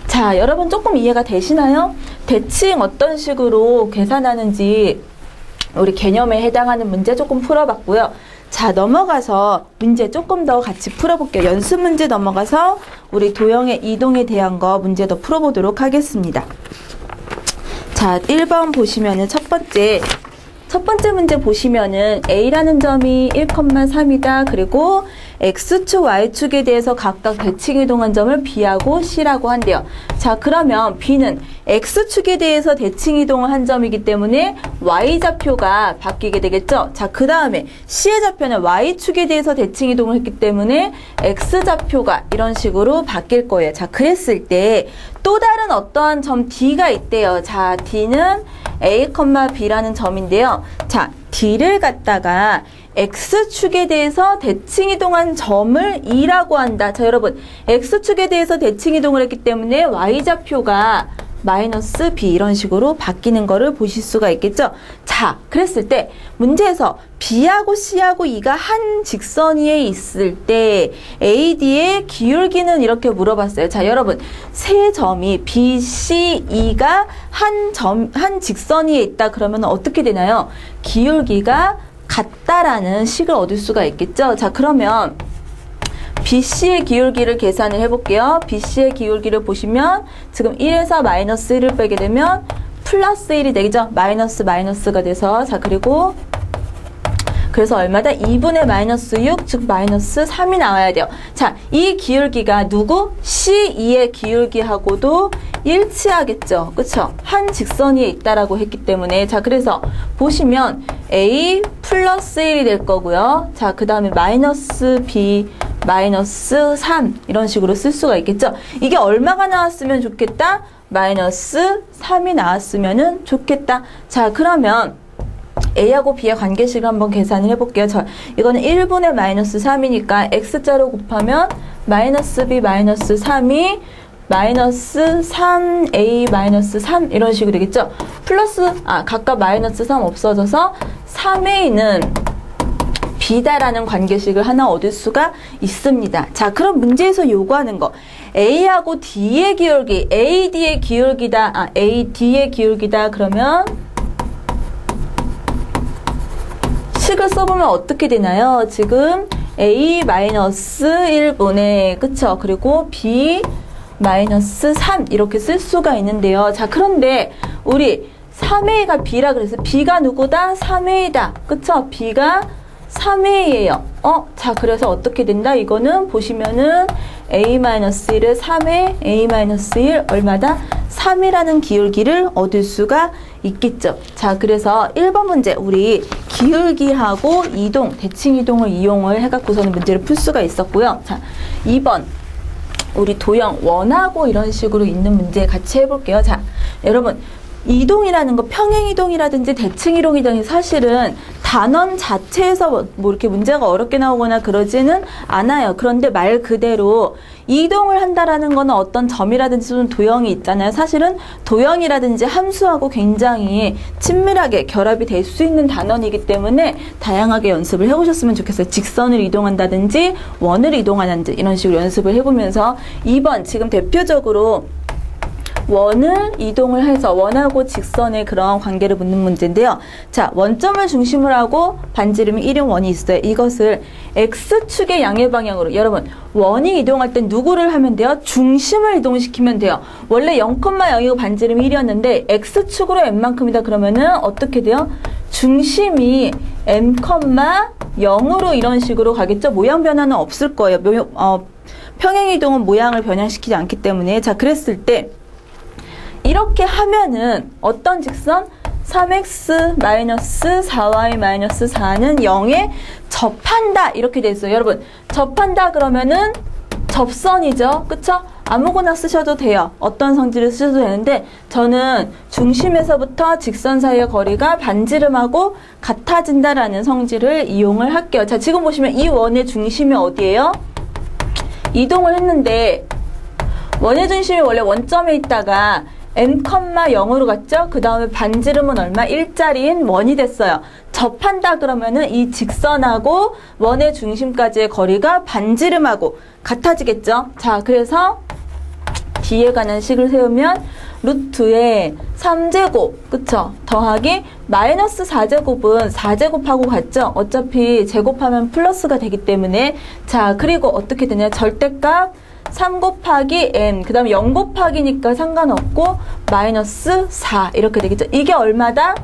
자, 여러분 조금 이해가 되시나요? 대칭 어떤 식으로 계산하는지 우리 개념에 해당하는 문제 조금 풀어봤고요. 자, 넘어가서 문제 조금 더 같이 풀어볼게요. 연습 문제 넘어가서 우리 도형의 이동에 대한 거 문제 더 풀어보도록 하겠습니다. 자, 1번 보시면은 첫 번째 문제 보시면은 A라는 점이 1,3이다. 그리고 X축, Y축에 대해서 각각 대칭 이동한 점을 B하고 C라고 한대요. 자, 그러면 B는 X축에 대해서 대칭 이동을 한 점이기 때문에 Y좌표가 바뀌게 되겠죠? 자, 그 다음에 C의 좌표는 Y축에 대해서 대칭 이동을 했기 때문에 X좌표가 이런 식으로 바뀔 거예요. 자, 그랬을 때 또 다른 어떠한 점 D가 있대요. 자, D는 A, B라는 점인데요. 자, D를 갖다가 X축에 대해서 대칭 이동한 점을 E라고 한다. 자, 여러분 X축에 대해서 대칭 이동을 했기 때문에 Y좌표가 마이너스 B 이런 식으로 바뀌는 거를 보실 수가 있겠죠. 자, 그랬을 때 문제에서 B하고 C하고 E가 한 직선 위에 있을 때 AD의 기울기는 이렇게 물어봤어요. 자, 여러분 세 점이 B, C, E가 한 직선 위에 있다 그러면 어떻게 되나요? 기울기가 같다라는 식을 얻을 수가 있겠죠. 자, 그러면 BC의 기울기를 계산을 해볼게요. BC의 기울기를 보시면 지금 1에서 마이너스 1을 빼게 되면 플러스 1이 되겠죠. 마이너스가 돼서 자, 그리고 그래서 얼마다? 2분의 마이너스 6, 즉 마이너스 3이 나와야 돼요. 자, 이 기울기가 누구? C2의 기울기하고도 일치하겠죠. 그쵸? 한 직선 위에 있다라고 했기 때문에 자, 그래서 보시면 A 플러스 1이 될 거고요. 자, 그 다음에 마이너스 B 마이너스 3 이런 식으로 쓸 수가 있겠죠. 이게 얼마가 나왔으면 좋겠다? 마이너스 3이 나왔으면 좋겠다. 자, 그러면 A하고 B의 관계식을 한번 계산을 해볼게요. 자, 이거는 1분의 마이너스 3이니까 X자로 곱하면 마이너스 B 마이너스 3이 마이너스 3A 마이너스 3 이런 식으로 되겠죠. 플러스 각각 마이너스 3 없어져서 3A는 B다라는 관계식을 하나 얻을 수가 있습니다. 자, 그럼 문제에서 요구하는 거 A하고 D의 기울기, AD의 기울기다. AD의 기울기다. 그러면 식을 써보면 어떻게 되나요? 지금 A 마이너스 1분의 그쵸? 그리고 B 마이너스 3 이렇게 쓸 수가 있는데요. 자, 그런데 우리 3A가 B라 그래서 B가 누구다? 3A다. 그쵸? B가 3A예요. 자, 그래서 어떻게 된다? 이거는 보시면은 A-1을 3에 A-1 얼마다? 3이라는 기울기를 얻을 수가 있겠죠. 자, 그래서 1번 문제 우리 기울기하고 이동, 대칭 이동을 이용을 해갖고서는 문제를 풀 수가 있었고요. 자, 2번 우리 도형 원하고 이런 식으로 있는 문제 같이 해볼게요. 자, 여러분 이동이라는 거 평행 이동이라든지 대칭 이동이든지 사실은 단원 자체에서 뭐 이렇게 문제가 어렵게 나오거나 그러지는 않아요. 그런데 말 그대로 이동을 한다라는 거는 어떤 점이라든지 좀 도형이 있잖아요. 사실은 도형이라든지 함수하고 굉장히 친밀하게 결합이 될 수 있는 단원이기 때문에 다양하게 연습을 해보셨으면 좋겠어요. 직선을 이동한다든지 원을 이동하는지 이런 식으로 연습을 해보면서 2번 지금 대표적으로 원을 이동을 해서 원하고 직선의 그런 관계를 묻는 문제인데요. 자, 원점을 중심으로 하고 반지름이 1인 원이 있어요. 이것을 X축의 양의 방향으로 여러분 원이 이동할 땐 누구를 하면 돼요? 중심을 이동시키면 돼요. 원래 0,0이고 반지름이 1이었는데 X축으로 M만큼이다 그러면은 어떻게 돼요? 중심이 M,0으로 이런 식으로 가겠죠? 모양 변화는 없을 거예요. 평행 이동은 모양을 변형시키지 않기 때문에 자, 그랬을 때 이렇게 하면은 어떤 직선? 3x-4y-4는 0에 접한다 이렇게 돼 있어요. 여러분 접한다 그러면은 접선이죠. 그쵸? 아무거나 쓰셔도 돼요. 어떤 성질을 쓰셔도 되는데 저는 중심에서부터 직선 사이의 거리가 반지름하고 같아진다라는 성질을 이용을 할게요. 자, 지금 보시면 이 원의 중심이 어디예요? 이동을 했는데 원의 중심이 원래 원점에 있다가 M,0으로 갔죠? 그 다음에 반지름은 얼마? 1짜리인 원이 됐어요. 접한다 그러면은 이 직선하고 원의 중심까지의 거리가 반지름하고 같아지겠죠? 자, 그래서 뒤에 가는 식을 세우면 루트에 3제곱, 그쵸? 더하기 마이너스 4제곱은 4제곱하고 같죠? 어차피 제곱하면 플러스가 되기 때문에 자, 그리고 어떻게 되냐? 절대값 3 곱하기 n, 그 다음에 0 곱하기니까 상관없고 마이너스 4 이렇게 되겠죠. 이게 얼마다?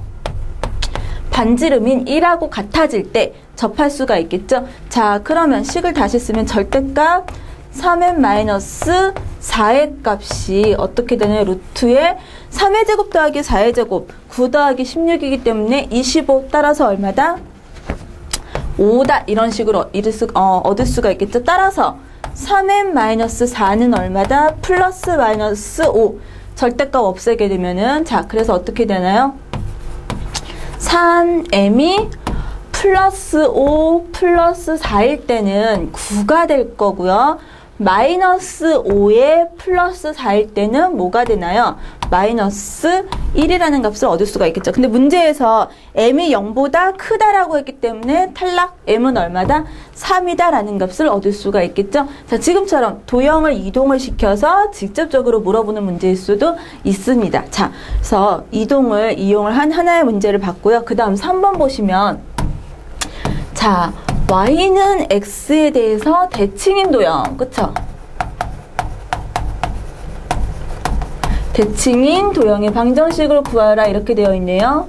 반지름인 1하고 같아질 때 접할 수가 있겠죠. 자, 그러면 식을 다시 쓰면 절대값 3n 마이너스 4의 값이 어떻게 되냐? 루트에 3의 제곱 더하기 4의 제곱 9 더하기 16이기 때문에 25 따라서 얼마다? 5다 이런 식으로 얻을 수가 있겠죠. 따라서 3n-4는 얼마다? 플러스 마이너스 5. 절대값 없애게 되면은 자, 그래서 어떻게 되나요? 3m이 플러스 5 플러스 4일 때는 9가 될 거고요. 마이너스 5에 플러스 4일 때는 뭐가 되나요? 마이너스 1이라는 값을 얻을 수가 있겠죠. 근데 문제에서 m이 0보다 크다라고 했기 때문에 탈락. m은 얼마다? 3이다 라는 값을 얻을 수가 있겠죠. 자, 지금처럼 도형을 이동을 시켜서 직접적으로 물어보는 문제일 수도 있습니다. 자, 그래서 이동을 이용을 한 하나의 문제를 봤고요. 그 다음 3번 보시면 자, y는 x에 대해서 대칭인 도형, 그쵸? 대칭인 도형의 방정식을 구하라 이렇게 되어 있네요.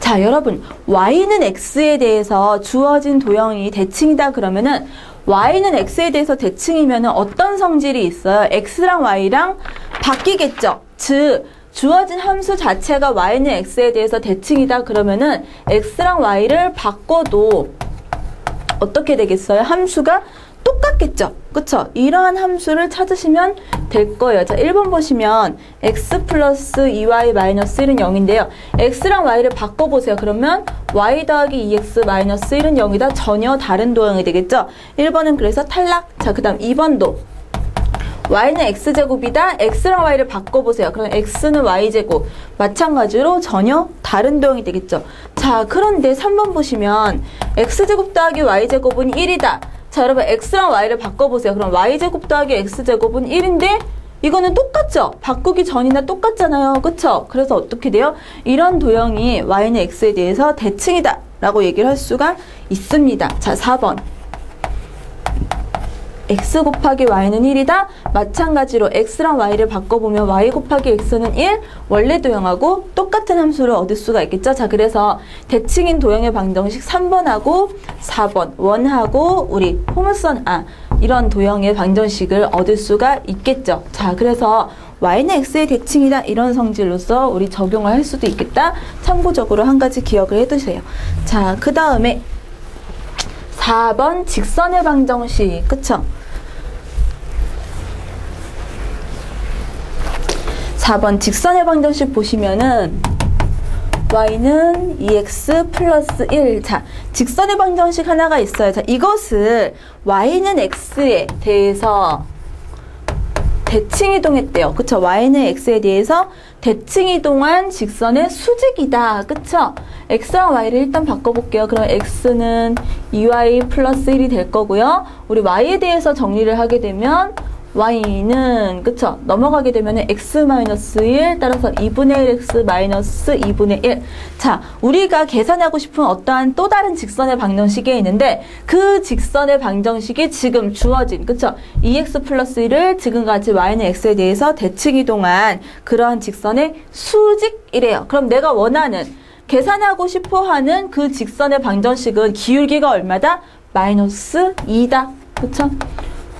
자, 여러분 y는 x에 대해서 주어진 도형이 대칭이다 그러면은 y는 x에 대해서 대칭이면은 어떤 성질이 있어요? x랑 y랑 바뀌겠죠. 즉 주어진 함수 자체가 y는 x에 대해서 대칭이다 그러면은 x랑 y를 바꿔도 어떻게 되겠어요? 함수가 똑같겠죠? 그쵸? 이러한 함수를 찾으시면 될 거예요. 자, 1번 보시면 x 플러스 2y 마이너스 1은 0인데요. x랑 y를 바꿔보세요. 그러면 y 더하기 2x 마이너스 1은 0이다. 전혀 다른 도형이 되겠죠? 1번은 그래서 탈락. 자, 그 다음 2번도 y는 x제곱이다. x랑 y를 바꿔보세요. 그럼 x는 y제곱. 마찬가지로 전혀 다른 도형이 되겠죠. 자, 그런데 3번 보시면 x제곱 더하기 y제곱은 1이다. 자, 여러분 x랑 y를 바꿔보세요. 그럼 y제곱 더하기 x제곱은 1인데 이거는 똑같죠? 바꾸기 전이나 똑같잖아요. 그쵸? 그래서 어떻게 돼요? 이런 도형이 y는 x에 대해서 대칭이다 라고 얘기를 할 수가 있습니다. 자, 4번 x 곱하기 y는 1이다. 마찬가지로 x랑 y를 바꿔보면 y 곱하기 x는 1. 원래 도형하고 똑같은 함수를 얻을 수가 있겠죠. 자, 그래서 대칭인 도형의 방정식 3번하고 4번 원하고 우리 포물선 이런 도형의 방정식을 얻을 수가 있겠죠. 자, 그래서 y는 x의 대칭이다 이런 성질로서 우리 적용을 할 수도 있겠다. 참고적으로 한 가지 기억을 해두세요. 자, 그 다음에 4번 직선의 방정식, 그쵸? 4번 직선의 방정식 보시면은 y는 2x 플러스 1. 자, 직선의 방정식 하나가 있어요. 자, 이것을 y는 x에 대해서 대칭이동했대요. 그쵸? y는 x에 대해서 대칭이동한 직선의 수직이다. 그쵸? x랑 y를 일단 바꿔볼게요. 그럼 x는 2y 플러스 1이 될 거고요. 우리 y에 대해서 정리를 하게 되면 y는 그쵸? 넘어가게 되면 x-1 따라서 2분의 1x 마이너스 2분의 1. 자, 우리가 계산하고 싶은 어떠한 또 다른 직선의 방정식이 있는데 그 직선의 방정식이 지금 주어진 그쵸? 2x 플러스 1을 지금같이 y는 x에 대해서 대칭이동한 그러한 직선의 수직이래요. 그럼 내가 원하는 계산하고 싶어하는 그 직선의 방정식은 기울기가 얼마다? 마이너스 2다. 그쵸?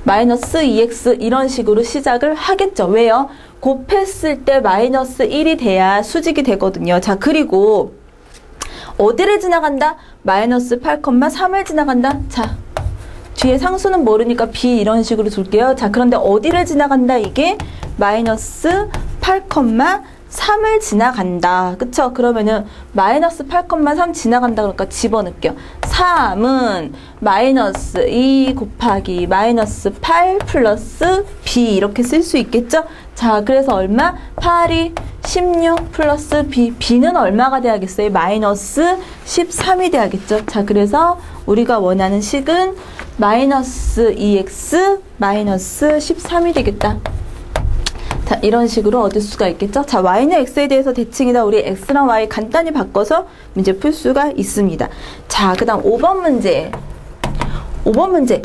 마이너스 2x 이런 식으로 시작을 하겠죠. 왜요? 곱했을 때 마이너스 1이 돼야 수직이 되거든요. 자, 그리고 어디를 지나간다? 마이너스 8,3을 지나간다. 자, 뒤에 상수는 모르니까 b 이런 식으로 둘게요. 자, 그런데 어디를 지나간다? 이게 마이너스 8,3을 지나간다. 그쵸? 그러면은 마이너스 8,3 지나간다 그러니까 집어넣을게요. 3은 마이너스 2 곱하기 마이너스 8 플러스 b 이렇게 쓸 수 있겠죠? 자, 그래서 얼마? 8이 16 플러스 b. b는 얼마가 돼야겠어요? 마이너스 13이 돼야겠죠? 자, 그래서 우리가 원하는 식은 마이너스 2x 마이너스 13이 되겠다. 자, 이런 식으로 얻을 수가 있겠죠? 자, y는 x에 대해서 대칭이다. 우리 x랑 y 간단히 바꿔서 문제 풀 수가 있습니다. 자, 그 다음 5번 문제. 5번 문제.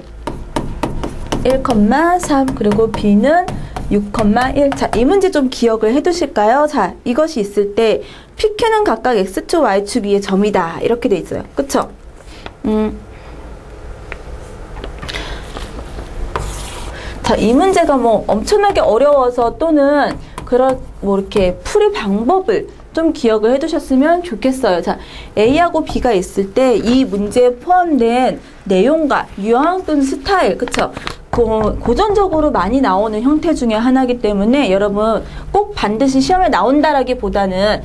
1,3 그리고 b는 6,1. 자, 이 문제 좀 기억을 해 두실까요? 자, 이것이 있을 때 PQ는 각각 x축, y축 위의 점이다. 이렇게 돼 있어요. 그쵸? 자, 이 문제가 뭐 엄청나게 어려워서 또는 뭐 이렇게 풀이 방법을 좀 기억을 해 두셨으면 좋겠어요. 자, A하고 B가 있을 때 이 문제에 포함된 내용과 유형 또는 스타일, 그쵸? 고전적으로 많이 나오는 형태 중에 하나이기 때문에 여러분 꼭 반드시 시험에 나온다라기보다는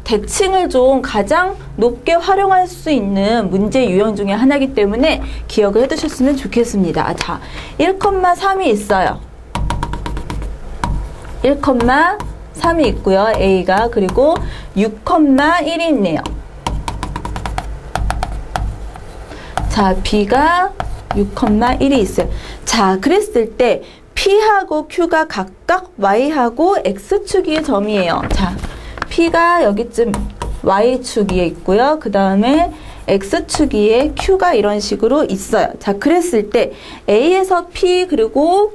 대칭을 좀 가장 높게 활용할 수 있는 문제 유형 중에 하나이기 때문에 기억을 해두셨으면 좋겠습니다. 자, 1,3이 있어요. 1,3이 있고요. A가 그리고 6,1이 있네요. 자, B가 6,1이 있어요. 자, 그랬을 때 P하고 Q가 각각 Y하고 X축 위의 점이에요. 자, P가 여기쯤 Y축 위에 있고요. 그 다음에 X축 위에 Q가 이런 식으로 있어요. 자, 그랬을 때 A에서 P 그리고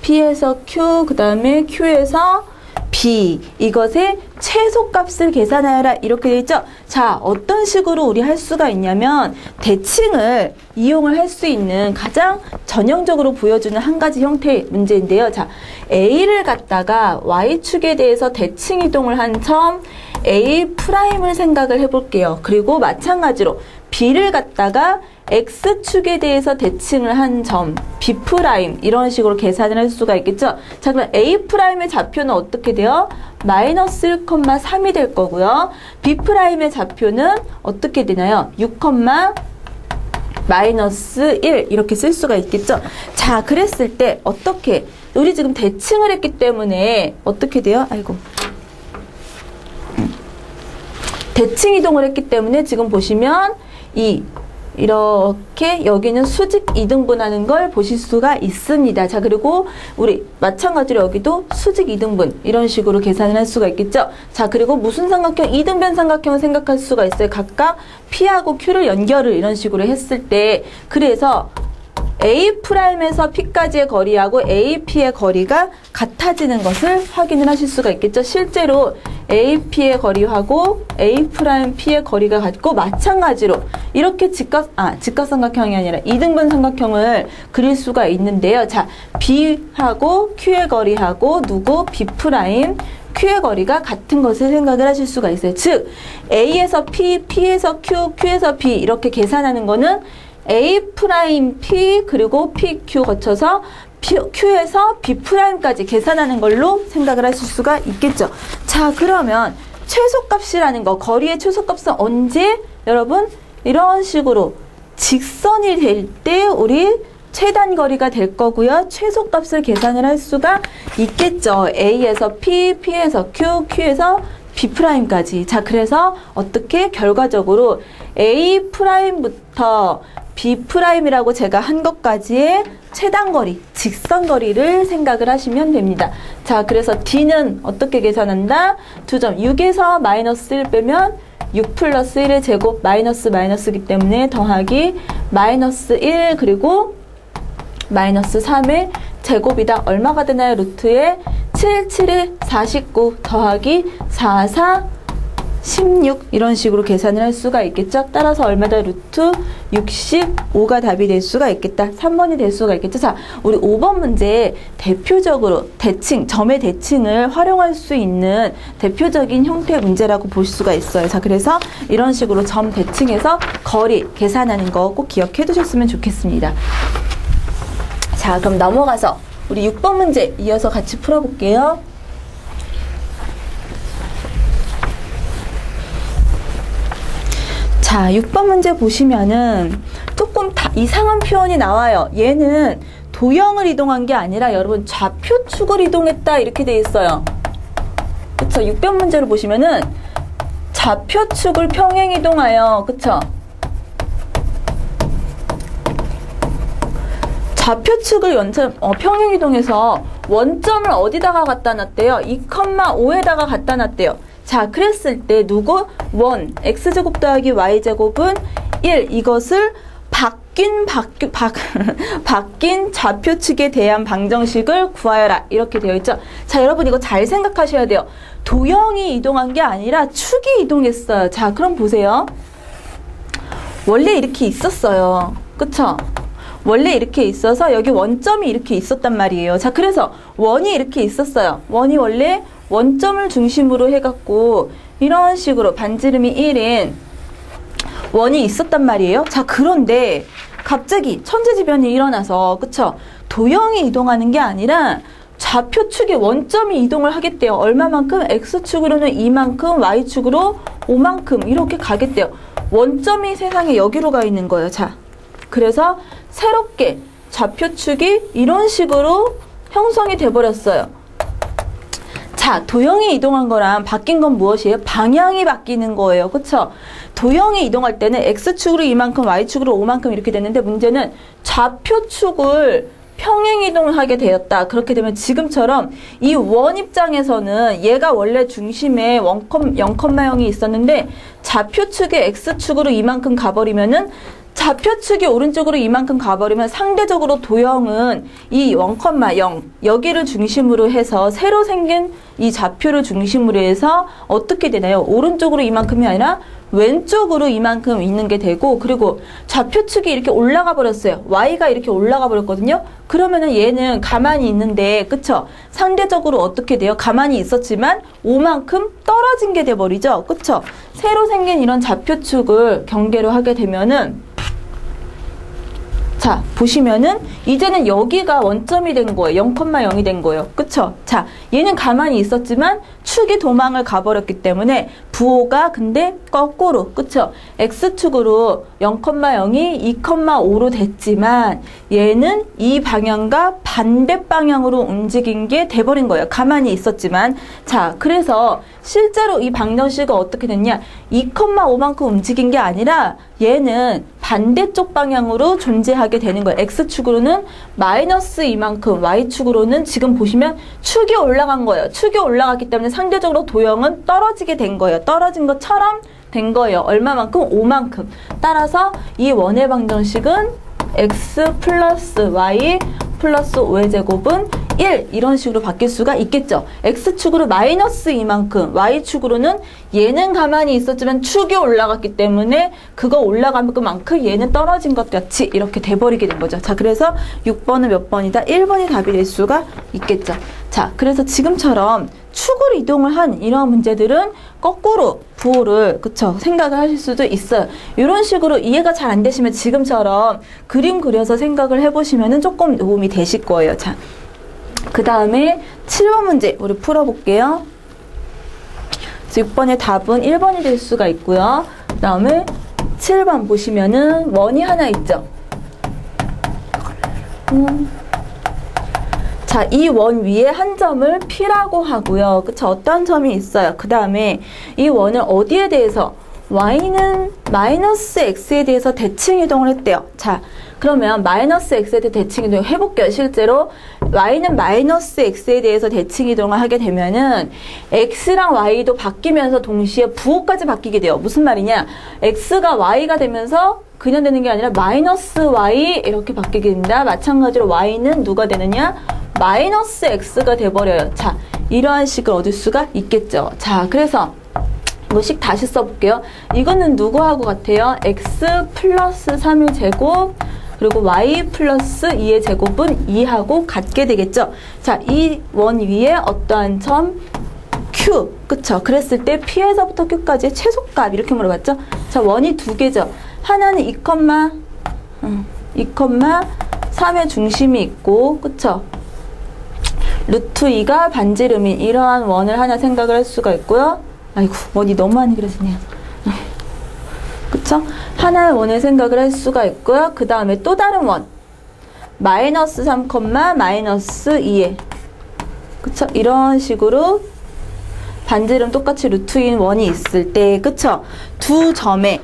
P에서 Q 그 다음에 Q에서 B 이것의 최소값을 계산하여라 이렇게 되어 있죠. 자, 어떤 식으로 우리 할 수가 있냐면 대칭을 이용을 할 수 있는 가장 전형적으로 보여주는 한 가지 형태의 문제인데요. 자, A를 갖다가 Y축에 대해서 대칭 이동을 한 점 A'을 생각을 해볼게요. 그리고 마찬가지로 B를 갖다가 X축에 대해서 대칭을 한 점 B' 이런 식으로 계산을 할 수가 있겠죠. 자, 그럼 A'의 좌표는 어떻게 돼요? 마이너스 1,3이 될 거고요. B'의 좌표는 어떻게 되나요? 6, 마이너스 1 이렇게 쓸 수가 있겠죠. 자, 그랬을 때 어떻게 우리 지금 대칭을 했기 때문에 어떻게 돼요? 아이고. 대칭 이동을 했기 때문에 지금 보시면 이렇게 여기는 수직 이등분하는 걸 보실 수가 있습니다. 자, 그리고 우리 마찬가지로 여기도 수직 이등분 이런 식으로 계산을 할 수가 있겠죠. 자, 그리고 무슨 삼각형? 이등변 삼각형을 생각할 수가 있어요. 각각 P하고 Q를 연결을 이런 식으로 했을 때 그래서 A'에서 P까지의 거리하고 AP의 거리가 같아지는 것을 확인을 하실 수가 있겠죠. 실제로 AP의 거리하고 A'P의 거리가 같고 마찬가지로 이렇게 직각삼각형이 아니라 이등분 삼각형을 그릴 수가 있는데요. 자, B하고 Q의 거리하고 B', Q의 거리가 같은 것을 생각을 하실 수가 있어요. 즉, A에서 P, P에서 Q, Q에서 B 이렇게 계산하는 거는 A'P 그리고 PQ 거쳐서 Q에서 B'까지 계산하는 걸로 생각을 하실 수가 있겠죠. 자, 그러면 최소값이라는 거, 거리의 최소값은 언제? 여러분, 이런 식으로 직선이 될 때 우리 최단 거리가 될 거고요. 최소값을 계산을 할 수가 있겠죠. A에서 P, P에서 Q, Q에서 B'까지. 자, 그래서 어떻게 결과적으로 A'부터 B'이라고 제가 한 것까지의 최단 거리, 직선 거리를 생각을 하시면 됩니다. 자, 그래서 D는 어떻게 계산한다? 2점. 6에서 마이너스 1 빼면 6 플러스 1의 제곱 마이너스이기 때문에 더하기 마이너스 1 그리고 마이너스 3의 제곱이다. 얼마가 되나요? 루트에 7, 7에 49 더하기 4, 4, 16 이런 식으로 계산을 할 수가 있겠죠. 따라서 얼마다? 루트 65가 답이 될 수가 있겠다. 3번이 될 수가 있겠죠. 자, 우리 5번 문제 대표적으로 대칭, 점의 대칭을 활용할 수 있는 대표적인 형태의 문제라고 볼 수가 있어요. 자, 그래서 이런 식으로 점 대칭해서 거리 계산하는 거 꼭 기억해 두셨으면 좋겠습니다. 자, 그럼 넘어가서 우리 6번 문제 이어서 같이 풀어볼게요. 자, 6번 문제 보시면은 조금 이상한 표현이 나와요. 얘는 도형을 이동한 게 아니라 여러분 좌표축을 이동했다 이렇게 돼 있어요. 그쵸? 6번 문제를 보시면은 좌표축을 평행 이동하여, 그쵸? 좌표축을 평행 이동해서 원점을 어디다가 갖다 놨대요? 2,5에다가 갖다 놨대요. 자, 그랬을 때 누구? 원, x제곱 더하기 y제곱은 1. 이것을 바뀐 좌표축에 대한 방정식을 구하여라. 이렇게 되어 있죠. 자, 여러분 이거 잘 생각하셔야 돼요. 도형이 이동한 게 아니라 축이 이동했어요. 자, 그럼 보세요. 원래 이렇게 있었어요. 그쵸? 원래 이렇게 있어서 여기 원점이 이렇게 있었단 말이에요. 자, 그래서 원이 이렇게 있었어요. 원이 원래 원점을 중심으로 해갖고 이런 식으로 반지름이 1인 원이 있었단 말이에요. 자, 그런데 갑자기 천재지변이 일어나서, 그쵸? 도형이 이동하는 게 아니라 좌표축의 원점이 이동을 하겠대요. 얼마만큼? X축으로는 이만큼, Y축으로 5만큼 이렇게 가겠대요. 원점이 세상에 여기로 가 있는 거예요. 자, 그래서 새롭게 좌표축이 이런 식으로 형성이 돼버렸어요. 자, 도형이 이동한 거랑 바뀐 건 무엇이에요? 방향이 바뀌는 거예요. 그쵸? 도형이 이동할 때는 X축으로 이만큼, Y축으로 5만큼 이렇게 됐는데 문제는 좌표축을 평행 이동을 하게 되었다. 그렇게 되면 지금처럼 이 원 입장에서는 얘가 원래 중심에 0,0이 있었는데 좌표축의 X축으로 이만큼 가버리면은 좌표축이 오른쪽으로 이만큼 가버리면 상대적으로 도형은 이 1,0 여기를 중심으로 해서 새로 생긴 이 좌표를 중심으로 해서 어떻게 되나요? 오른쪽으로 이만큼이 아니라 왼쪽으로 이만큼 있는 게 되고, 그리고 좌표축이 이렇게 올라가 버렸어요. Y가 이렇게 올라가 버렸거든요. 그러면은 얘는 가만히 있는데, 그쵸? 상대적으로 어떻게 돼요? 가만히 있었지만 5만큼 떨어진 게 돼버리죠. 그쵸? 새로 생긴 이런 좌표축을 경계로 하게 되면은, 자, 보시면은 이제는 여기가 원점이 된 거예요. 0,0이 된 거예요. 그쵸? 자, 얘는 가만히 있었지만 축이 도망을 가버렸기 때문에 부호가 근데 거꾸로, 그쵸? X축으로 0,0이 2,5로 됐지만 얘는 이 방향과 반대 방향으로 움직인 게 돼버린 거예요. 가만히 있었지만. 자, 그래서 실제로 이 방정식은 어떻게 됐냐? 2,5만큼 움직인 게 아니라 얘는 반대쪽 방향으로 존재하게 되는 거예요. X축으로는 마이너스 이만큼, Y축으로는 지금 보시면 축이 올라간 거예요. 축이 올라갔기 때문에 상대적으로 도형은 떨어지게 된 거예요. 떨어진 것처럼 된 거예요. 얼마만큼? 5만큼. 따라서 이 원의 방정식은 X 플러스 Y 플러스 5의 제곱은 1 이런 식으로 바뀔 수가 있겠죠. X축으로 마이너스 이만큼, Y축으로는 얘는 가만히 있었지만 축이 올라갔기 때문에 그거 올라간 만큼 얘는 떨어진 것 같이 이렇게 돼버리게 된 거죠. 자, 그래서 6번은 몇 번이다? 1번이 답이 될 수가 있겠죠. 자, 그래서 지금처럼 축을 이동을 한 이런 문제들은 거꾸로 부호를, 그쵸, 생각을 하실 수도 있어요. 이런 식으로 이해가 잘 안 되시면 지금처럼 그림 그려서 생각을 해보시면 조금 도움이 되실 거예요. 자, 그 다음에 7번 문제 우리 풀어볼게요. 그래서 6번의 답은 1번이 될 수가 있고요. 그 다음에 7번 보시면은 원이 하나 있죠. 자, 이 원 위에 한 점을 P라고 하고요. 그쵸? 어떤 점이 있어요. 그 다음에 이 원을 어디에 대해서 y는 마이너스 x에 대해서 대칭 이동을 했대요. 자, 그러면 마이너스 x에 대해 대칭 이동 해볼게요. 실제로 y는 마이너스 x에 대해서 대칭 이동을 하게 되면은 x랑 y도 바뀌면서 동시에 부호까지 바뀌게 돼요. 무슨 말이냐? x가 y가 되면서 그냥 되는 게 아니라 마이너스 y 이렇게 바뀌게 됩니다. 마찬가지로 y는 누가 되느냐? 마이너스 x가 돼버려요. 자, 이러한 식을 얻을 수가 있겠죠. 자, 그래서 뭐식 다시 써볼게요. 이거는 누구하고 같아요? x 플러스 3의 제곱 그리고 y 플러스 2의 제곱은 2하고 같게 되겠죠. 자, 이 원 위에 어떠한 점 q, 그쵸? 그랬을 때 p에서부터 q까지의 최소값 이렇게 물어봤죠. 자, 원이 두 개죠. 하나는 2,3의 중심이 있고, 그쵸? 루트 2가 반지름인 이러한 원을 하나 생각을 할 수가 있고요. 아이고, 원이 너무 많이 그려지네요. 그쵸? 하나의 원을 생각을 할 수가 있고요. 그 다음에 또 다른 원. 마이너스 3, 마이너스 2에. 그쵸? 이런 식으로 반지름 똑같이 루트 2인 원이 있을 때, 그쵸? 두 점에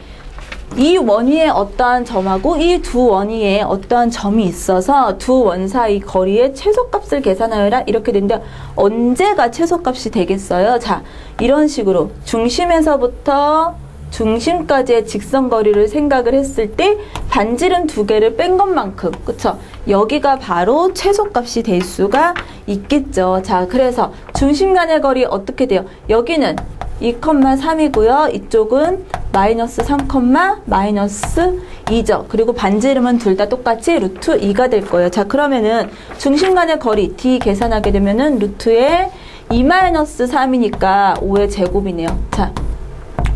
이 원 위에 어떠한 점하고 이 두 원 위에 어떠한 점이 있어서 두 원 사이 거리의 최소값을 계산하여라 이렇게 되는데 언제가 최소값이 되겠어요? 자, 이런 식으로 중심에서부터 중심까지의 직선거리를 생각을 했을 때 반지름 두 개를 뺀 것만큼, 그쵸? 여기가 바로 최소값이 될 수가 있겠죠. 자, 그래서 중심 간의 거리 어떻게 돼요? 여기는 2,3이고요. 이쪽은 마이너스 3, 마이너스 2죠. 그리고 반지름은 둘 다 똑같이 루트 2가 될 거예요. 자, 그러면은 중심 간의 거리 D 계산하게 되면은 루트에 2 마이너스 3이니까 5의 제곱이네요. 자,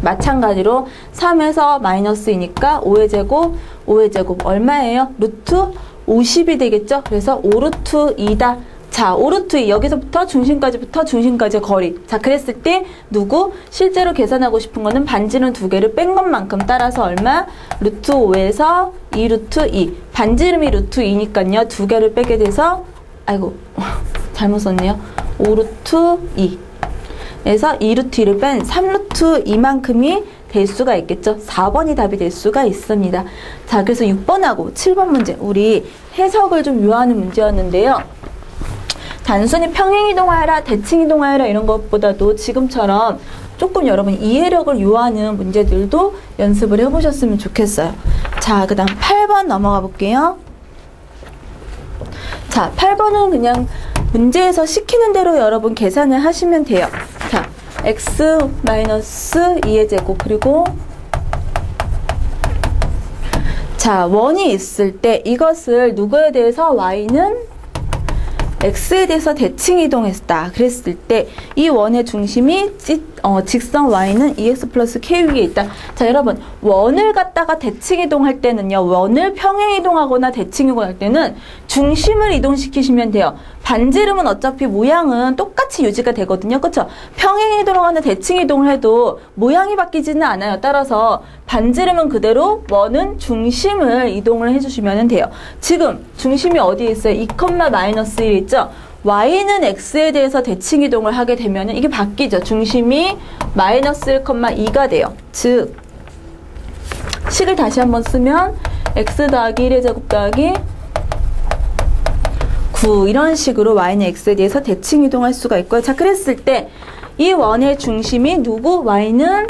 마찬가지로 3에서 마이너스 2니까 5의 제곱 얼마예요? 루트 50이 되겠죠? 그래서 5루트 2다. 자, 5루트 2 여기서부터 중심까지의 거리. 자, 그랬을 때 누구? 실제로 계산하고 싶은 거는 반지름 두 개를 뺀 것만큼 따라서 얼마? 루트 5에서 2루트 2. 반지름이 루트 2니까요. 두 개를 빼게 돼서 아이고 잘못 썼네요. 5루트 2. 에서 2루트 2를 뺀 3루트 2만큼이 될 수가 있겠죠. 4번이 답이 될 수가 있습니다. 자, 그래서 6번하고 7번 문제 우리 해석을 좀 요하는 문제였는데요. 단순히 평행이동하여라, 대칭이동하여라 이런 것보다도 지금처럼 조금 여러분 이해력을 요하는 문제들도 연습을 해보셨으면 좋겠어요. 자, 그 다음 8번 넘어가 볼게요. 자, 8번은 그냥 문제에서 시키는 대로 여러분 계산을 하시면 돼요. 자, x-2의 제곱 그리고 자, 원이 있을 때 이것을 누구에 대해서 y는 x에 대해서 대칭 이동했다. 그랬을 때 이 원의 중심이 직선 y는 2x 플러스 k 위에 있다. 자, 여러분 원을 갖다가 대칭 이동할 때는요. 원을 평행 이동하거나 대칭 이동할 때는 중심을 이동시키시면 돼요. 반지름은 어차피 모양은 똑같이 유지가 되거든요. 그렇죠? 평행 이동하거나 대칭 이동을 해도 모양이 바뀌지는 않아요. 따라서 반지름은 그대로 원은 중심을 이동을 해주시면 돼요. 지금 중심이 어디에 있어요? 2, 마이너스 1 있죠? y는 x에 대해서 대칭 이동을 하게 되면 이게 바뀌죠. 중심이 마이너스 1, 2가 돼요. 즉 식을 다시 한번 쓰면 x 더하기 1의 제곱 더하기 9 이런 식으로 y는 x에 대해서 대칭 이동할 수가 있고요. 자, 그랬을 때 이 원의 중심이 누구? y는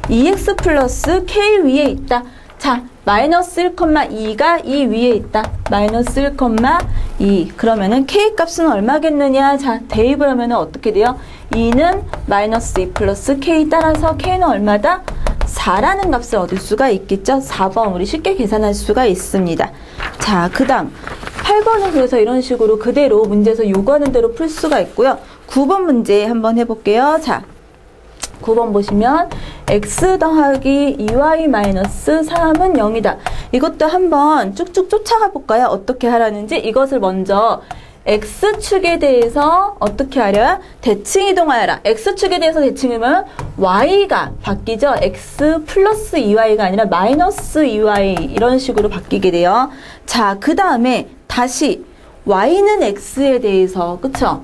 2x 플러스 k 위에 있다. 자, 마이너스 1,2가 이 위에 있다. 마이너스 1,2 그러면은 k 값은 얼마겠느냐? 자, 대입을 하면은 어떻게 돼요? 2는 마이너스 2 플러스 k 따라서 k는 얼마다? 4라는 값을 얻을 수가 있겠죠? 4번 우리 쉽게 계산할 수가 있습니다. 자, 그 다음 8번은 그래서 이런 식으로 그대로 문제에서 요구하는 대로 풀 수가 있고요. 9번 문제 한번 해볼게요. 자, 9번 보시면 x 더하기 2y 마이너스 3은 0이다. 이것도 한번 쭉쭉 쫓아가 볼까요? 어떻게 하라는지 이것을 먼저 x축에 대해서 어떻게 하랴? 대칭 이동하여라. x축에 대해서 대칭이면 y가 바뀌죠. x 플러스 2y가 아니라 마이너스 2y 이런 식으로 바뀌게 돼요. 자, 그 다음에 다시 y는 x에 대해서, 그쵸?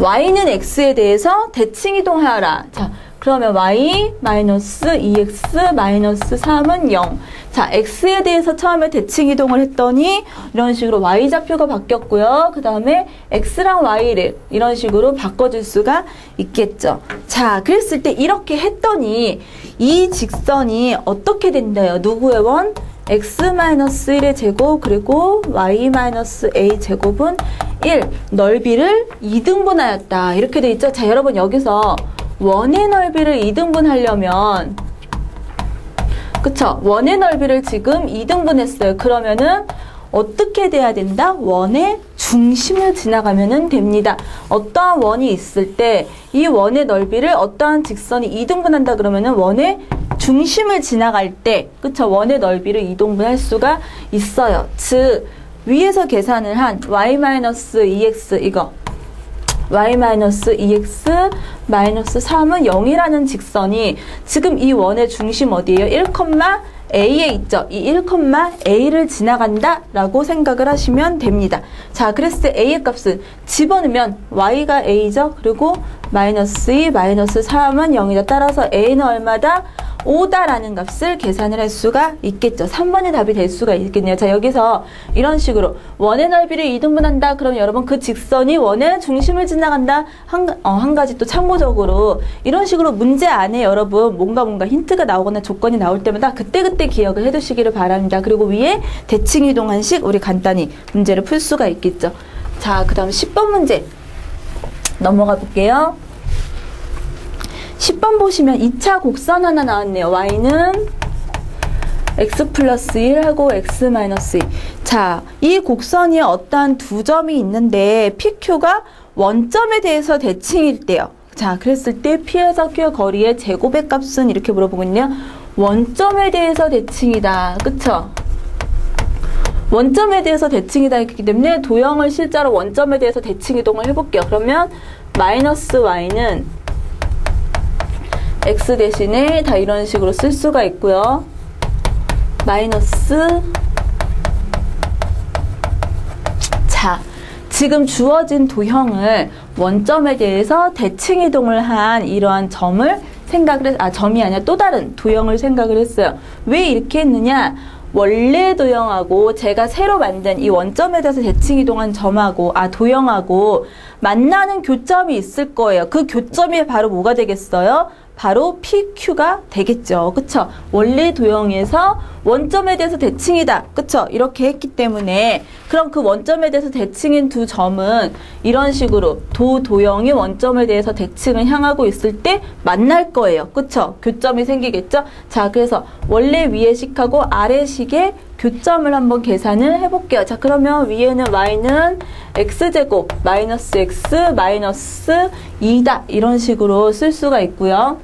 y는 x에 대해서 대칭 이동하여라. 자, 그러면 y 마이너스 2x 마이너스 3은 0. 자, x에 대해서 처음에 대칭 이동을 했더니 이런 식으로 y좌표가 바뀌었고요. 그 다음에 x랑 y를 이런 식으로 바꿔줄 수가 있겠죠. 자, 그랬을 때 이렇게 했더니 이 직선이 어떻게 된다요? 누구의 원? x-1의 제곱 그리고 y-a 제곱은 1. 넓이를 2등분하였다. 이렇게 돼 있죠. 자, 여러분 여기서 원의 넓이를 2등분 하려면, 그쵸? 원의 넓이를 지금 2등분 했어요. 그러면은 어떻게 돼야 된다? 원의 중심을 지나가면 됩니다. 어떠한 원이 있을 때 이 원의 넓이를 어떠한 직선이 2등분 한다 그러면은 원의 중심을 지나갈 때, 그쵸? 원의 넓이를 2등분 할 수가 있어요. 즉, 위에서 계산을 한 y-2x 이거 y-2x 마이너스 3은 0이라는 직선이 지금 이 원의 중심 어디예요? 1,a에 있죠. 이 1,a를 지나간다 라고 생각을 하시면 됩니다. 자, 그랬을 때 a의 값은 집어넣으면 y가 a죠. 그리고 마이너스 2, 마이너스 3은 0이다. 따라서 a는 얼마다? 5다라는 값을 계산을 할 수가 있겠죠. 3번의 답이 될 수가 있겠네요. 자, 여기서 이런 식으로 원의 넓이를 2등분한다. 그럼 여러분 그 직선이 원의 중심을 지나간다. 한 가지 또 참고적으로 이런 식으로 문제 안에 여러분 뭔가 힌트가 나오거나 조건이 나올 때마다 그때그때 기억을 해두시기를 바랍니다. 그리고 위에 대칭 이동한 식 우리 간단히 문제를 풀 수가 있겠죠. 자, 그 다음 10번 문제 넘어가 볼게요. 10번 보시면 2차 곡선 하나 나왔네요. y는 x 플러스 1하고 x 마이너스 2. 자, 이 곡선이 어떠한 두 점이 있는데 PQ가 원점에 대해서 대칭일 때요. 자, 그랬을 때 P에서 Q의 거리의 제곱의 값은 이렇게 물어보거든요. 원점에 대해서 대칭이다. 그쵸? 원점에 대해서 대칭이다 했기 때문에 도형을 실제로 원점에 대해서 대칭 이동을 해볼게요. 그러면 마이너스 y는 x 대신에 다 이런 식으로 쓸 수가 있고요. 마이너스, 자, 지금 주어진 도형을 원점에 대해서 대칭 이동을 한 이러한 점을 생각을 점이 아니라 또 다른 도형을 생각을 했어요. 왜 이렇게 했느냐? 원래 도형하고 제가 새로 만든 이 원점에 대해서 대칭 이동한 점하고 도형하고 만나는 교점이 있을 거예요. 그 교점이 바로 뭐가 되겠어요? 바로 PQ가 되겠죠. 그쵸? 원래 도형에서 원점에 대해서 대칭이다. 그쵸? 이렇게 했기 때문에 그럼 그 원점에 대해서 대칭인 두 점은 이런 식으로 도형이 원점에 대해서 대칭을 향하고 있을 때 만날 거예요. 그쵸? 교점이 생기겠죠? 자, 그래서 원래 위의 식하고 아래 식의 교점을 한번 계산을 해볼게요. 자, 그러면 위에는 y는 x제곱 마이너스 x 마이너스 2다. 이런 식으로 쓸 수가 있고요.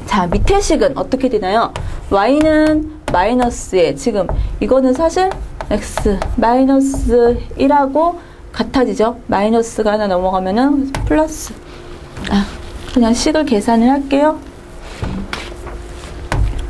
자, 밑에 식은 어떻게 되나요? y는 마이너스에 지금 이거는 사실 x 마이너스 1하고 같아지죠? 마이너스가 하나 넘어가면은 플러스. 그냥 식을 계산을 할게요.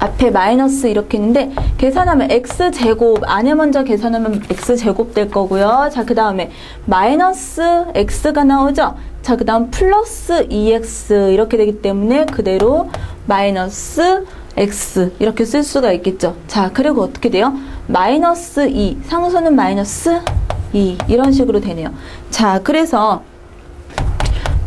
앞에 마이너스 이렇게 있는데 계산하면 x제곱 안에 먼저 계산하면 x제곱 될 거고요. 자, 그 다음에 마이너스 x가 나오죠. 자, 그 다음 플러스 2x 이렇게 되기 때문에 그대로 마이너스 x 이렇게 쓸 수가 있겠죠. 자, 그리고 어떻게 돼요? 마이너스 2 상수는 마이너스 2 이런 식으로 되네요. 자, 그래서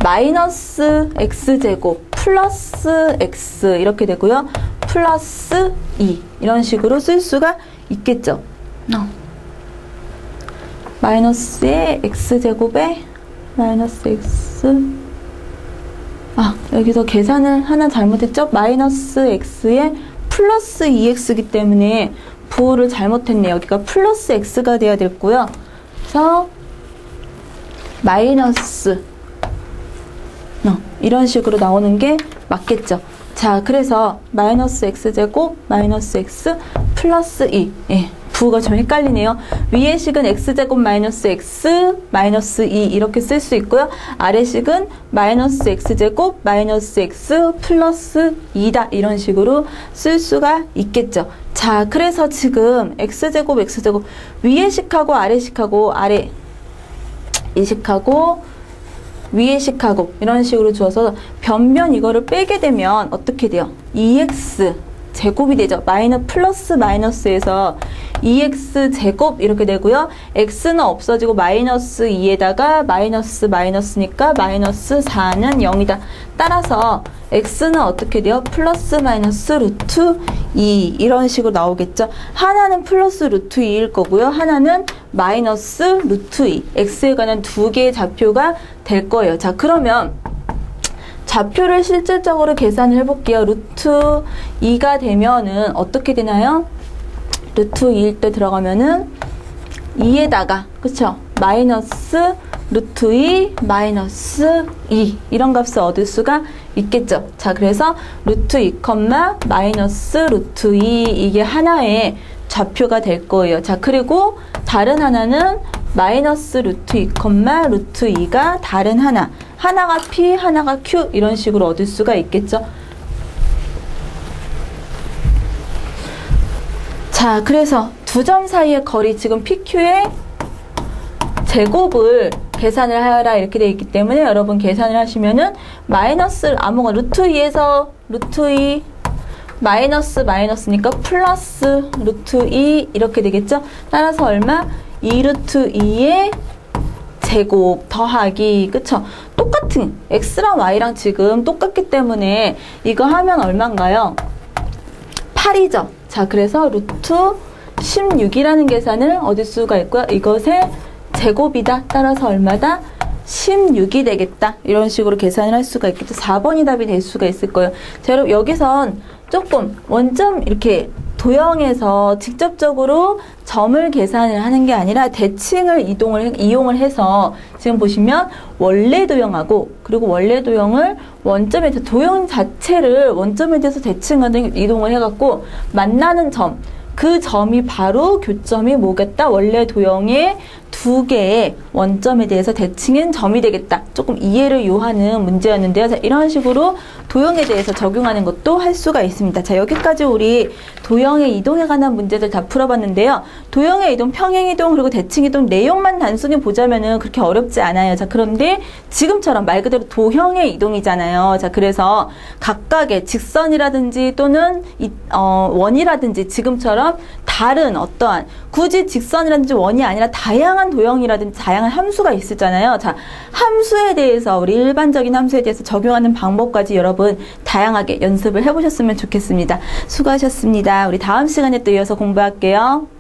마이너스 x제곱 플러스 x 이렇게 되고요. 플러스 2 이런 식으로 쓸 수가 있겠죠. 마이너스의 x제곱에 마이너스 x 여기서 계산을 하나 잘못했죠? 마이너스 x에 플러스 2x이기 때문에 부호를 잘못했네요. 여기가 플러스 x가 돼야 됐고요. 그래서 마이너스 이런 식으로 나오는 게 맞겠죠. 자, 그래서 마이너스 x제곱 마이너스 x 플러스 2 예, 구가 좀 헷갈리네요. 위의 식은 x제곱 마이너스 x 마이너스 2 이렇게 쓸 수 있고요. 아래 식은 마이너스 x제곱 마이너스 x 플러스 2다 이런 식으로 쓸 수가 있겠죠. 자, 그래서 지금 x제곱 위의 식하고 아래 식하고 아래 이 식하고 위의 식하고 이런 식으로 주어서 변변 이거를 빼게 되면 어떻게 돼요? 2x 제곱이 되죠. 플러스 마이너스에서 2x 제곱 이렇게 되고요. x는 없어지고 마이너스 2에다가 마이너스니까 마이너스 4는 0이다. 따라서 x는 어떻게 돼요? 플러스 마이너스 루트 2 이런 식으로 나오겠죠. 하나는 플러스 루트 2일 거고요. 하나는 마이너스 루트 2 x에 관한 두 개의 좌표가 될 거예요. 자, 그러면 좌표를 실질적으로 계산을 해볼게요. 루트 2가 되면은 어떻게 되나요? 루트 2일 때 들어가면은 2에다가 그쵸? 마이너스 루트 2 마이너스 2 이런 값을 얻을 수가 있겠죠. 자, 그래서 루트 2, 마이너스 루트 2 이게 하나의 좌표가 될 거예요. 자, 그리고 다른 하나는 마이너스 루트 2, 루트 2가 다른 하나가 P, 하나가 Q 이런 식으로 얻을 수가 있겠죠. 자, 그래서 두 점 사이의 거리 지금 PQ의 제곱을 계산을 하라 이렇게 되어 있기 때문에 여러분 계산을 하시면은 마이너스 아무거나 루트 2에서 루트 2 마이너스니까 플러스 루트 2 이렇게 되겠죠. 따라서 얼마? 2루트 2의 제곱 더하기 그쵸? 똑같은 x랑 y랑 지금 똑같기 때문에 이거 하면 얼마인가요? 8이죠. 자, 그래서 루트 16이라는 계산을 얻을 수가 있고요. 이것의 제곱이다. 따라서 얼마다? 16이 되겠다. 이런 식으로 계산을 할 수가 있겠죠. 4번이 답이 될 수가 있을 거예요. 자, 여러분 여기선 조금 원점 이렇게 도형에서 직접적으로 점을 계산을 하는 게 아니라 대칭을 이용을 해서 지금 보시면 원래 도형하고 그리고 원래 도형을 원점에 대해서 도형 자체를 원점에 대해서 대칭을 이동을 해갖고 만나는 점 그 점이 바로 교점이 뭐겠다? 원래 도형의 두 개의 원점에 대해서 대칭인 점이 되겠다. 조금 이해를 요하는 문제였는데요. 자, 이런 식으로 도형에 대해서 적용하는 것도 할 수가 있습니다. 자, 여기까지 우리 도형의 이동에 관한 문제들 다 풀어봤는데요. 도형의 이동, 평행이동, 그리고 대칭이동 내용만 단순히 보자면은 그렇게 어렵지 않아요. 자, 그런데 지금처럼 말 그대로 도형의 이동이잖아요. 자, 그래서 각각의 직선이라든지 또는 원이라든지 지금처럼 다른 어떠한 굳이 직선이라든지 원이 아니라 다양한 도형이라든지 다양한 함수가 있었잖아요. 자, 함수에 대해서 우리 일반적인 함수에 대해서 적용하는 방법까지 여러분 다양하게 연습을 해보셨으면 좋겠습니다. 수고하셨습니다. 우리 다음 시간에 또 이어서 공부할게요.